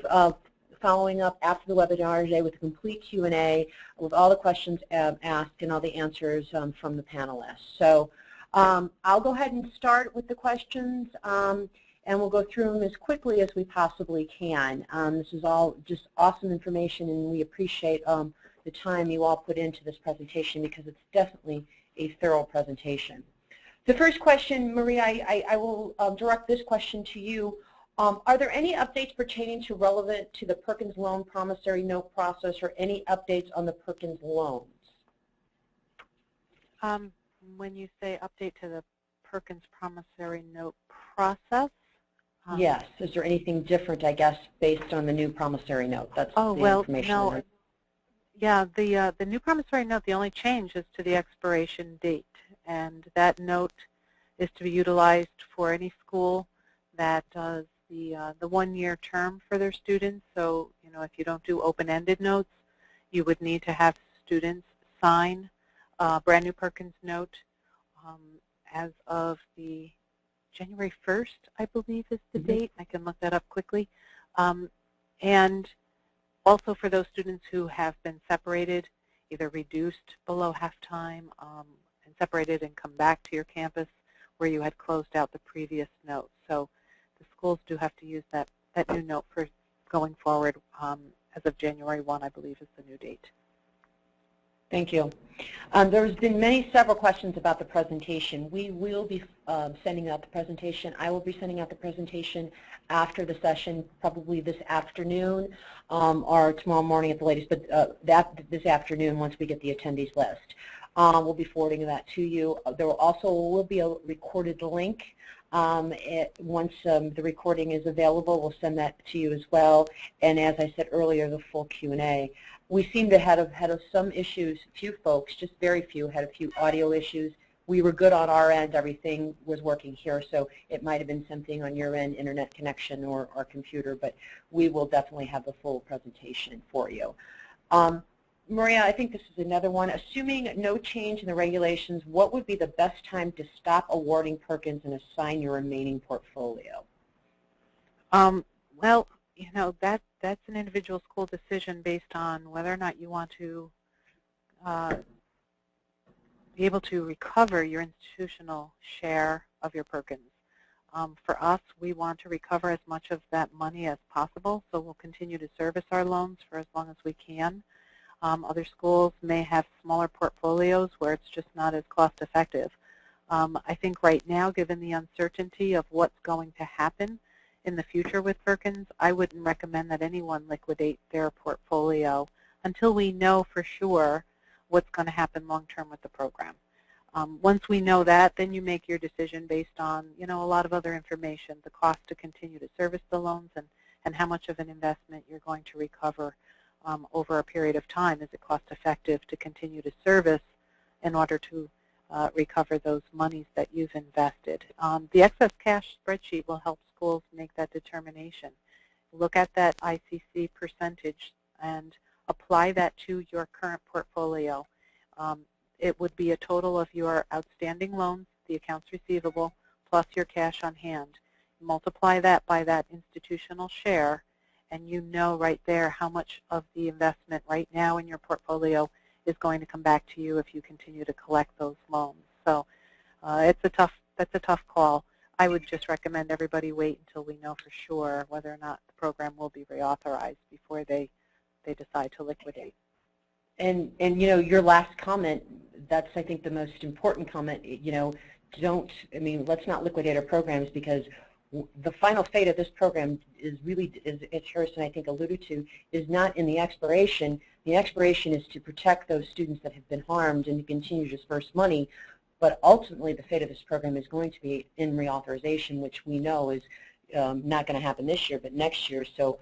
following up after the webinar today with a complete Q&A with all the questions asked and all the answers from the panelists. So I'll go ahead and start with the questions, and we'll go through them as quickly as we possibly can. This is all just awesome information, and we appreciate the time you all put into this presentation because it's definitely a thorough presentation. The first question, Maria, I will direct this question to you. Are there any updates pertaining to relevant to the Perkins Loan Promissory Note process or any updates on the Perkins loans? When you say update to the Perkins Promissory Note process? Yes. Is there anything different, I guess, based on the new promissory note? That's the information. No. Yeah, the new promissory note, the only change is to the expiration date, and that note is to be utilized for any school that does the 1-year term for their students. So, you know, if you don't do open-ended notes, you would need to have students sign a brand new Perkins note as of the January 1st, I believe is the date. I can look that up quickly. And also for those students who have been separated, either reduced below half-time and separated and come back to your campus where you had closed out the previous note. So the schools do have to use that new note for going forward as of January 1, I believe is the new date. Thank you. There's been several questions about the presentation. We will be sending out the presentation. I will be sending out the presentation after the session, probably this afternoon or tomorrow morning at the latest, but this afternoon once we get the attendees list. We'll be forwarding that to you. There will be a recorded link. Once the recording is available, we'll send that to you as well. And as I said earlier, the full Q&A. We seem to have had some issues, few folks, just very few, had a few audio issues. We were good on our end. Everything was working here, so it might have been something on your end, internet connection or computer, but we will definitely have the full presentation for you. Maria, I think this is another one. Assuming no change in the regulations, what would be the best time to stop awarding Perkins and assign your remaining portfolio? Well, you know, that's an individual school decision based on whether or not you want to be able to recover your institutional share of your Perkins. For us, we want to recover as much of that money as possible, so we'll continue to service our loans for as long as we can. Other schools may have smaller portfolios where it's just not as cost effective. I think right now, given the uncertainty of what's going to happen in the future with Perkins, I wouldn't recommend that anyone liquidate their portfolio until we know for sure what's going to happen long term with the program. Once we know that, then you make your decision based on, a lot of other information, the cost to continue to service the loans and how much of an investment you're going to recover over a period of time. Is it cost effective to continue to service in order to recover those monies that you've invested? The excess cash spreadsheet will help schools make that determination. Look at that ICC percentage and apply that to your current portfolio. It would be a total of your outstanding loans, the accounts receivable, plus your cash on hand. Multiply that by that institutional share, and you know right there how much of the investment right now in your portfolio is going to come back to you if you continue to collect those loans. So that's a tough call. I would just recommend everybody wait until we know for sure whether or not the program will be reauthorized before they decide to liquidate. And your last comment, that's I think the most important comment. Let's not liquidate our programs, because the final fate of this program is really, as Harrison I think alluded to, is not in the expiration. The expiration is to protect those students that have been harmed and to continue to disperse money. But ultimately, the fate of this program is going to be in reauthorization, which we know is not going to happen this year, but next year. So,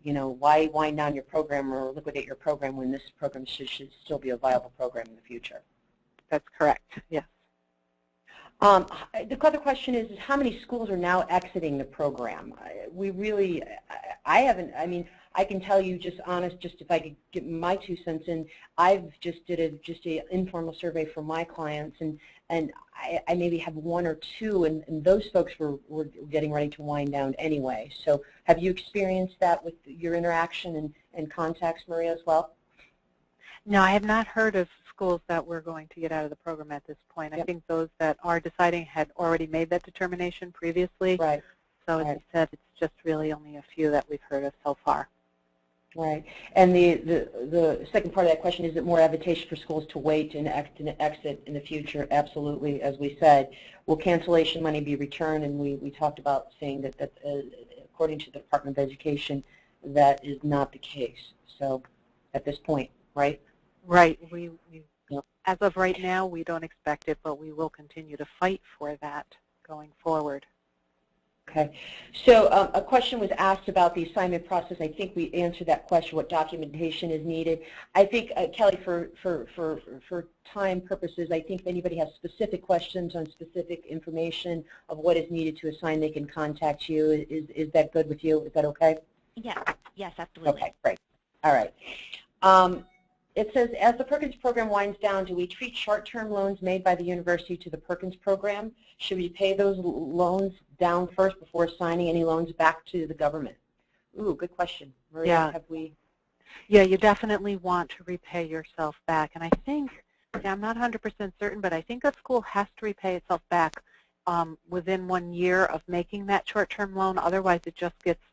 why wind down your program or liquidate your program when this program should still be a viable program in the future? That's correct. Yes. The other question is how many schools are now exiting the program? I can tell you just if I could get my 2 cents in, I've just did an informal survey for my clients, and I maybe have 1 or 2, and those folks were getting ready to wind down anyway. So have you experienced that with your interaction and contacts, Maria, as well? No, I have not heard of schools that were going to get out of the program at this point. Yep. I think those that are deciding had already made that determination previously. Right. So as you said, it's just really only a few that we've heard of so far. Right. And the second part of that question, is it more advantageous for schools to wait and exit in the future? Absolutely. As we said, will cancellation money be returned? And we talked about saying that according to the Department of Education, that is not the case. So at this point, right? Right. As of right now, we don't expect it, but we will continue to fight for that going forward. Okay. So a question was asked about the assignment process. I think we answered that question, what documentation is needed. I think, Kelly, for time purposes, I think if anybody has specific questions on specific information of what is needed to assign, they can contact you. Is that good with you? Is that okay? Yeah. Yes, absolutely. Okay, great. All right. It says, as the Perkins program winds down, do we treat short-term loans made by the university to the Perkins program? Should we pay those loans down first before assigning any loans back to the government? Ooh, good question. Maria, yeah. Have we? Yeah, you definitely want to repay yourself back. And I think, I'm not 100% certain, but I think a school has to repay itself back within 1 year of making that short-term loan. Otherwise, it just gets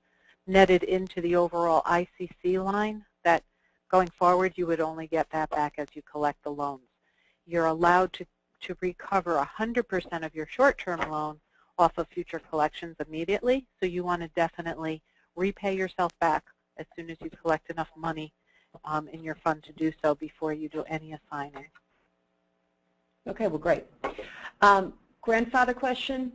netted into the overall ICC line that going forward, you would only get that back as you collect the loans. You're allowed to recover 100% of your short-term loan off of future collections immediately, so you want to definitely repay yourself back as soon as you collect enough money in your fund to do so before you do any assigning. Okay, well, great. Grandfather question.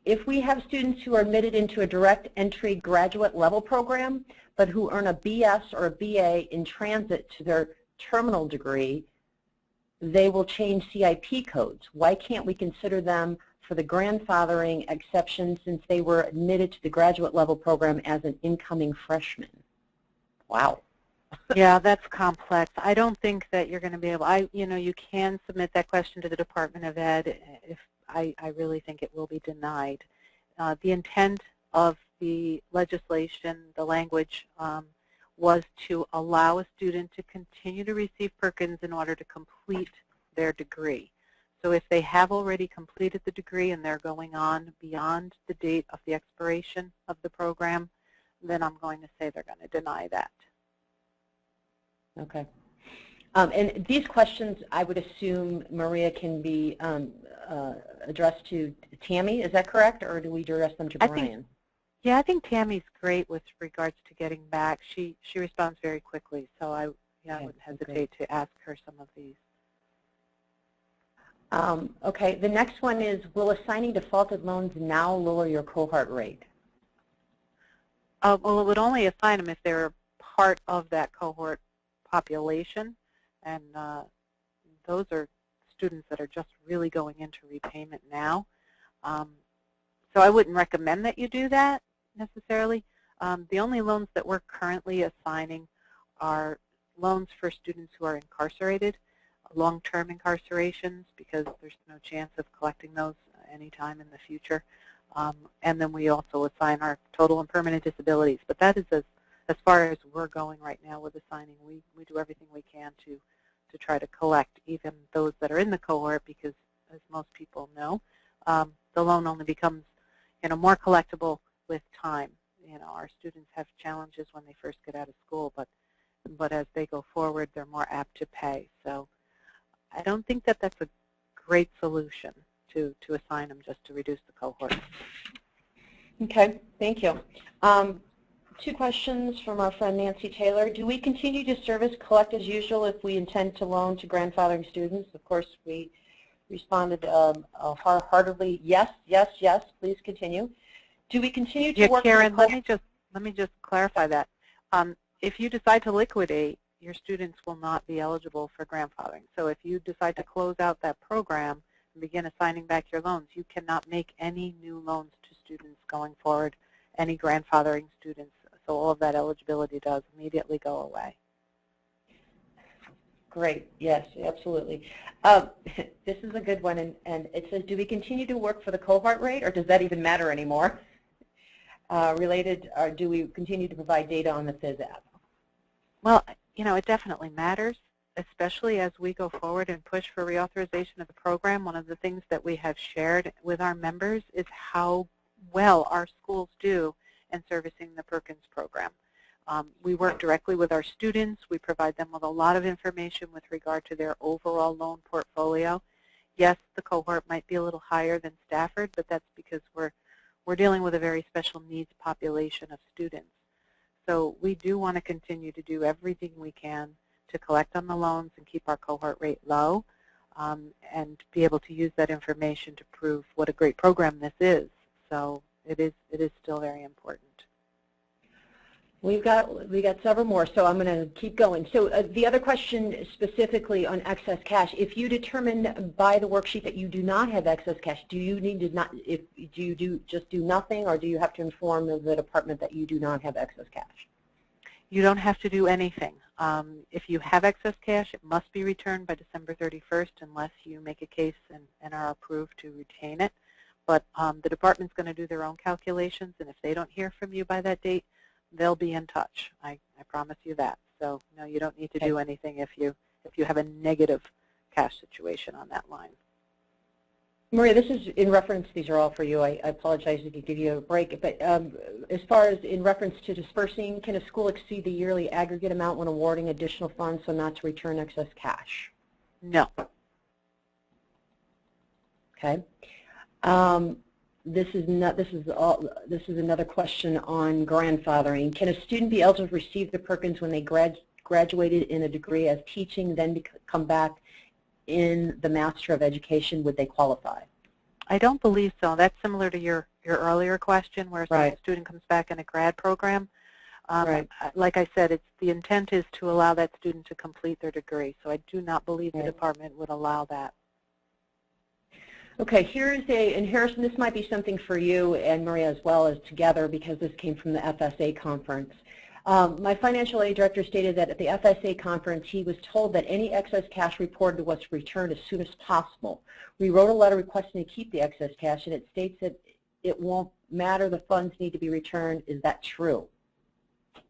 If we have students who are admitted into a direct entry graduate level program, but who earn a BS or a BA in transit to their terminal degree, they will change CIP codes. Why can't we consider them for the grandfathering exception since they were admitted to the graduate level program as an incoming freshman? Wow. Yeah, that's complex. I don't think that you're going to be able, you can submit that question to the Department of Ed. If I really think it will be denied. The intent of the legislation, the language, was to allow a student to continue to receive Perkins in order to complete their degree. So if they have already completed the degree and they're going on beyond the date of the expiration of the program, then I'm going to say they're going to deny that. Okay. And these questions, I would assume, Maria, can be addressed to Tammy. Is that correct, or do we address them to Brian? Yeah, I think Tammy's great with regards to getting back. She responds very quickly, so I wouldn't hesitate to ask her some of these. Okay, the next one is, will assigning defaulted loans now lower your cohort rate? Well, it would only assign them if they're part of that cohort population, and those are students that are just really going into repayment now. So I wouldn't recommend that you do that necessarily. The only loans that we're currently assigning are loans for students who are incarcerated, long-term incarcerations, because there's no chance of collecting those anytime in the future. And then we also assign our total and permanent disabilities. But that is as far as we're going right now with assigning. We do everything we can to try to collect even those that are in the cohort, because as most people know, the loan only becomes more collectible with time. Our students have challenges when they first get out of school, but as they go forward, they're more apt to pay. So I don't think that that's a great solution to assign them just to reduce the cohort. Okay, thank you. Two questions from our friend Nancy Taylor. Do we continue to service collect as usual if we intend to loan to grandfathering students? Of course, we responded heartedly, yes, yes, yes, please continue. Do we continue to work? Karen, let me just clarify that. If you decide to liquidate, your students will not be eligible for grandfathering. So if you decide to close out that program and begin assigning back your loans, you cannot make any new loans to students going forward, any grandfathering students. So all of that eligibility does immediately go away. Great. Yes, absolutely. This is a good one, and it says, do we continue to work for the cohort rate, or does that even matter anymore? Related, or do we continue to provide data on the Phys app? Well, it definitely matters, especially as we go forward and push for reauthorization of the program. One of the things that we have shared with our members is how well our schools do in servicing the Perkins program. We work directly with our students. We provide them with a lot of information with regard to their overall loan portfolio. Yes, the cohort might be a little higher than Stafford, but that's because we're dealing with a very special needs population of students. So we do want to continue to do everything we can to collect on the loans and keep our cohort rate low, and be able to use that information to prove what a great program this is. So it is still very important. We got several more, so I'm going to keep going. So the other question specifically on excess cash: if you determine by the worksheet that you do not have excess cash, do you need to just do nothing, or do you have to inform the department that you do not have excess cash? You don't have to do anything. If you have excess cash, it must be returned by December 31st unless you make a case and are approved to retain it. But the department's going to do their own calculations, and if they don't hear from you by that date, they'll be in touch. I promise you that. So no, you don't need to do anything if you have a negative cash situation on that line. Maria, this is in reference, these are all for you. I apologize to give you a break, but as far as in reference to dispersing, can a school exceed the yearly aggregate amount when awarding additional funds so not to return excess cash? No. Okay. This is another question on grandfathering. Can a student be eligible to receive the Perkins when they graduated in a degree as teaching, then come back in the Master of Education? Would they qualify? I don't believe so. That's similar to your earlier question, where a student comes back in a grad program. Like I said, the intent is to allow that student to complete their degree. So I do not believe the department would allow that. Okay, and Harrison, this might be something for you and Maria as well as together, because this came from the FSA conference. My financial aid director stated that at the FSA conference he was told that any excess cash reported was returned as soon as possible. We wrote a letter requesting to keep the excess cash, and it states that it won't matter, the funds need to be returned. Is that true?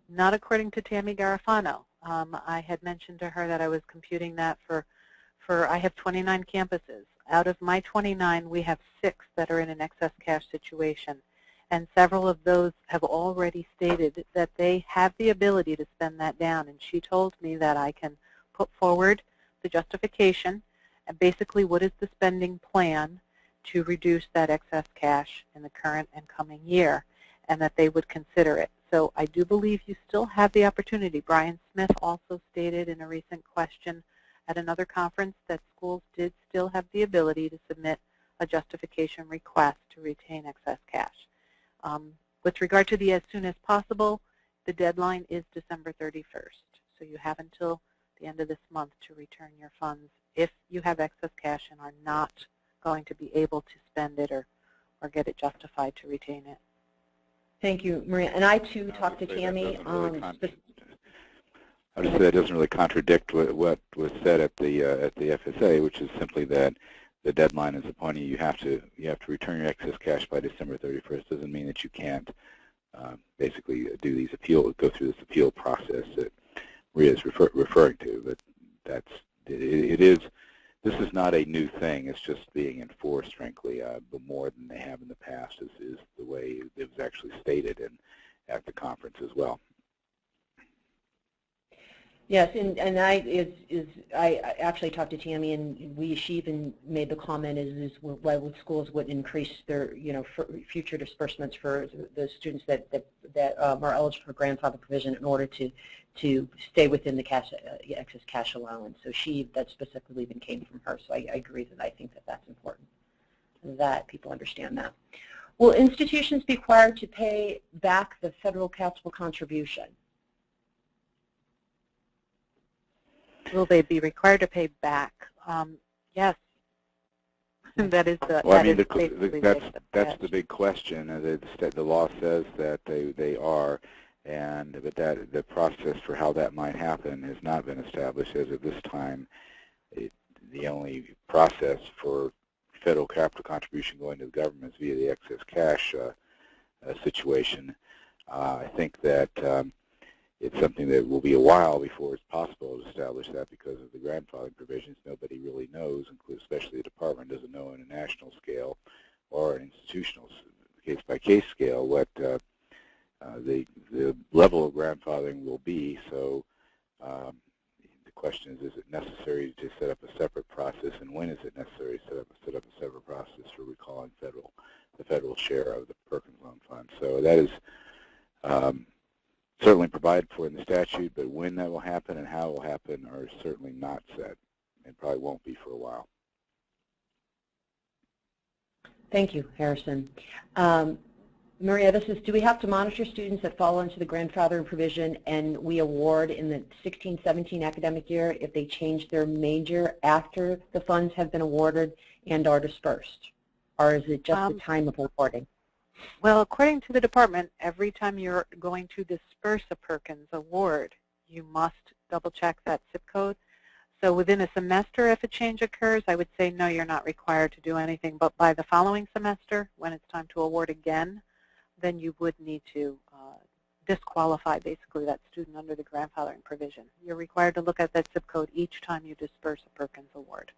Not according to Tammy Garofano. I had mentioned to her that I was computing that for I have 29 campuses. Out of my 29, we have 6 that are in an excess cash situation. And several of those have already stated that they have the ability to spend that down. And she told me that I can put forward the justification and basically what is the spending plan to reduce that excess cash in the current and coming year, and that they would consider it. So I do believe you still have the opportunity. Brian Smith also stated in a recent question at another conference that schools did still have the ability to submit a justification request to retain excess cash. With regard to the as soon as possible, the deadline is December 31st. So you have until the end of this month to return your funds if you have excess cash and are not going to be able to spend it or get it justified to retain it. Thank you, Maria. And I, too, talked to Tammy. I would say that doesn't really contradict what was said at the FSA, which is simply that the deadline is upon you. You have to return your excess cash by December 31st. Doesn't mean that you can't basically do these go through this appeal process that Maria is referring to. But this is not a new thing. It's just being enforced, frankly, but more than they have in the past is the way it was actually stated at the conference as well. Yes, and I actually talked to Tammy, and she even made the comment is why schools would increase their future disbursements for the students that are eligible for grandfather provision in order to stay within the excess cash allowance. So that specifically even came from her. So I agree that I think that that's important, that people understand that. Will institutions be required to pay back the federal capital contribution? Will they be required to pay back? Yes. That is the. Well, I mean, that's the big question. The law says that they are, but the process for how that might happen has not been established. As of this time, the only process for federal capital contribution going to the government is via the excess cash situation. I think that it's something that will be a while before it's possible to establish that because of the grandfathering provisions. Nobody really knows, especially the department doesn't know on a national scale or an institutional case-by-case scale what the level of grandfathering will be. So the question is it necessary to set up a separate process, and when is it necessary to set up a separate process for recalling the federal share of the Perkins Loan Fund? So that is certainly provided for in the statute, but when that will happen and how it will happen are certainly not set, and probably won't be for a while. Thank you, Harrison. Maria, do we have to monitor students that fall into the grandfathering provision and we award in the 16-17 academic year if they change their major after the funds have been awarded and are dispersed? Or is it just the time of awarding? Well, according to the department, every time you're going to disperse a Perkins award, you must double-check that zip code. So within a semester, if a change occurs, I would say, no, you're not required to do anything. But by the following semester, when it's time to award again, then you would need to disqualify, basically, that student under the grandfathering provision. You're required to look at that zip code each time you disperse a Perkins award.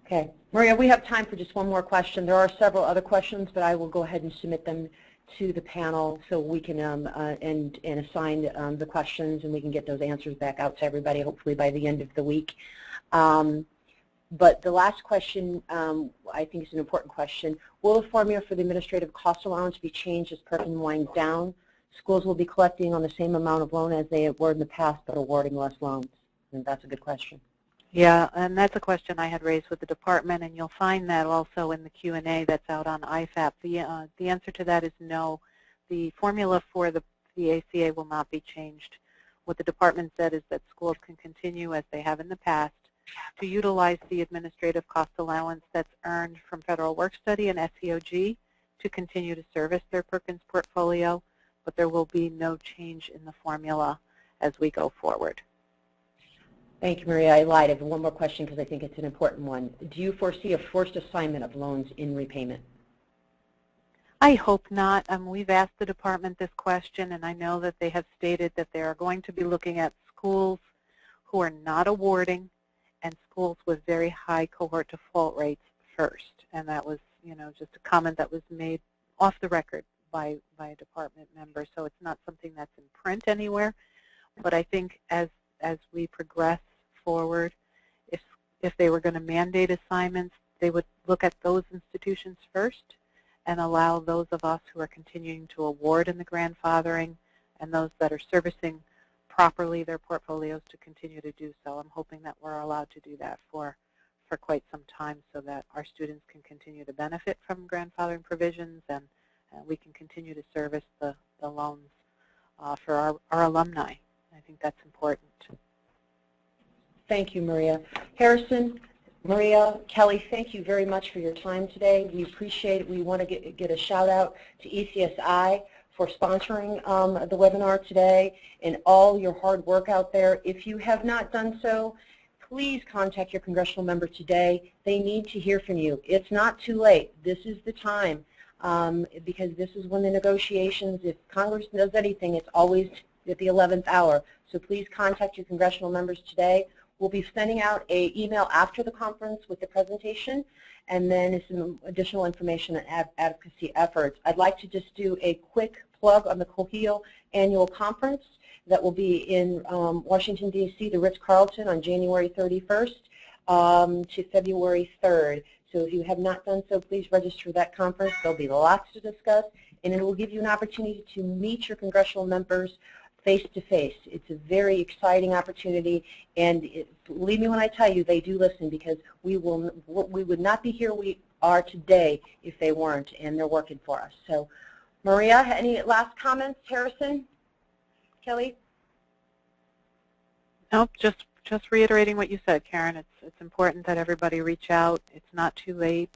Okay. Maria, we have time for just one more question. There are several other questions, but I will go ahead and submit them to the panel so we can and assign the questions, and we can get those answers back out to everybody hopefully by the end of the week. But the last question I think is an important question. Will the formula for the administrative cost allowance be changed as Perkins winds down? Schools will be collecting on the same amount of loan as they award in the past, but awarding less loans. And that's a good question. Yeah, and that's a question I had raised with the department, and you'll find that also in the Q&A that's out on IFAP. The answer to that is no. The formula for the ACA will not be changed. What the department said is that schools can continue, as they have in the past, to utilize the administrative cost allowance that's earned from federal work study and SEOG to continue to service their Perkins portfolio, but there will be no change in the formula as we go forward. Thank you, Maria. I lied. I have one more question because I think it's an important one. Do you foresee a forced assignment of loans in repayment? I hope not. We've asked the department this question, and I know that they have stated that they are going to be looking at schools who are not awarding and schools with very high cohort default rates first. And that was, just a comment that was made off the record by a department member. So it's not something that's in print anywhere. But I think as we progress forward, if they were going to mandate assignments, they would look at those institutions first and allow those of us who are continuing to award in the grandfathering and those that are servicing properly their portfolios to continue to do so. I'm hoping that we're allowed to do that for quite some time so that our students can continue to benefit from grandfathering provisions and we can continue to service the loans for our alumni. I think that's important. Thank you, Maria. Harrison, Maria, Kelly, thank you very much for your time today. We appreciate it. We want to get a shout out to ECSI for sponsoring the webinar today and all your hard work out there. If you have not done so, please contact your congressional member today. They need to hear from you. It's not too late. This is the time because this is when the negotiations, if Congress does anything, it's always at the 11th hour. So please contact your congressional members today. We'll be sending out an email after the conference with the presentation and then some additional information on advocacy efforts. I'd like to just do a quick plug on the COHEAO annual conference that will be in Washington, D.C., the Ritz-Carlton on January 31st to February 3rd. So if you have not done so, please register for that conference. There'll be lots to discuss, and it will give you an opportunity to meet your congressional members face-to-face. It's a very exciting opportunity, and believe me when I tell you, they do listen because we would not be here we are today if they weren't, and they're working for us. So, Maria, any last comments? Harrison? Kelly? Nope, just reiterating what you said, Karen. It's important that everybody reach out. It's not too late.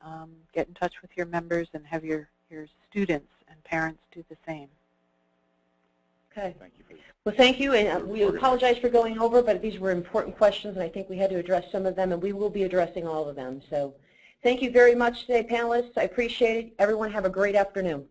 Get in touch with your members and have your students and parents do the same. Okay. Thank you. Well, thank you, and we apologize for going over, but these were important questions, and I think we had to address some of them, and we will be addressing all of them. So thank you very much today, panelists. I appreciate it. Everyone have a great afternoon.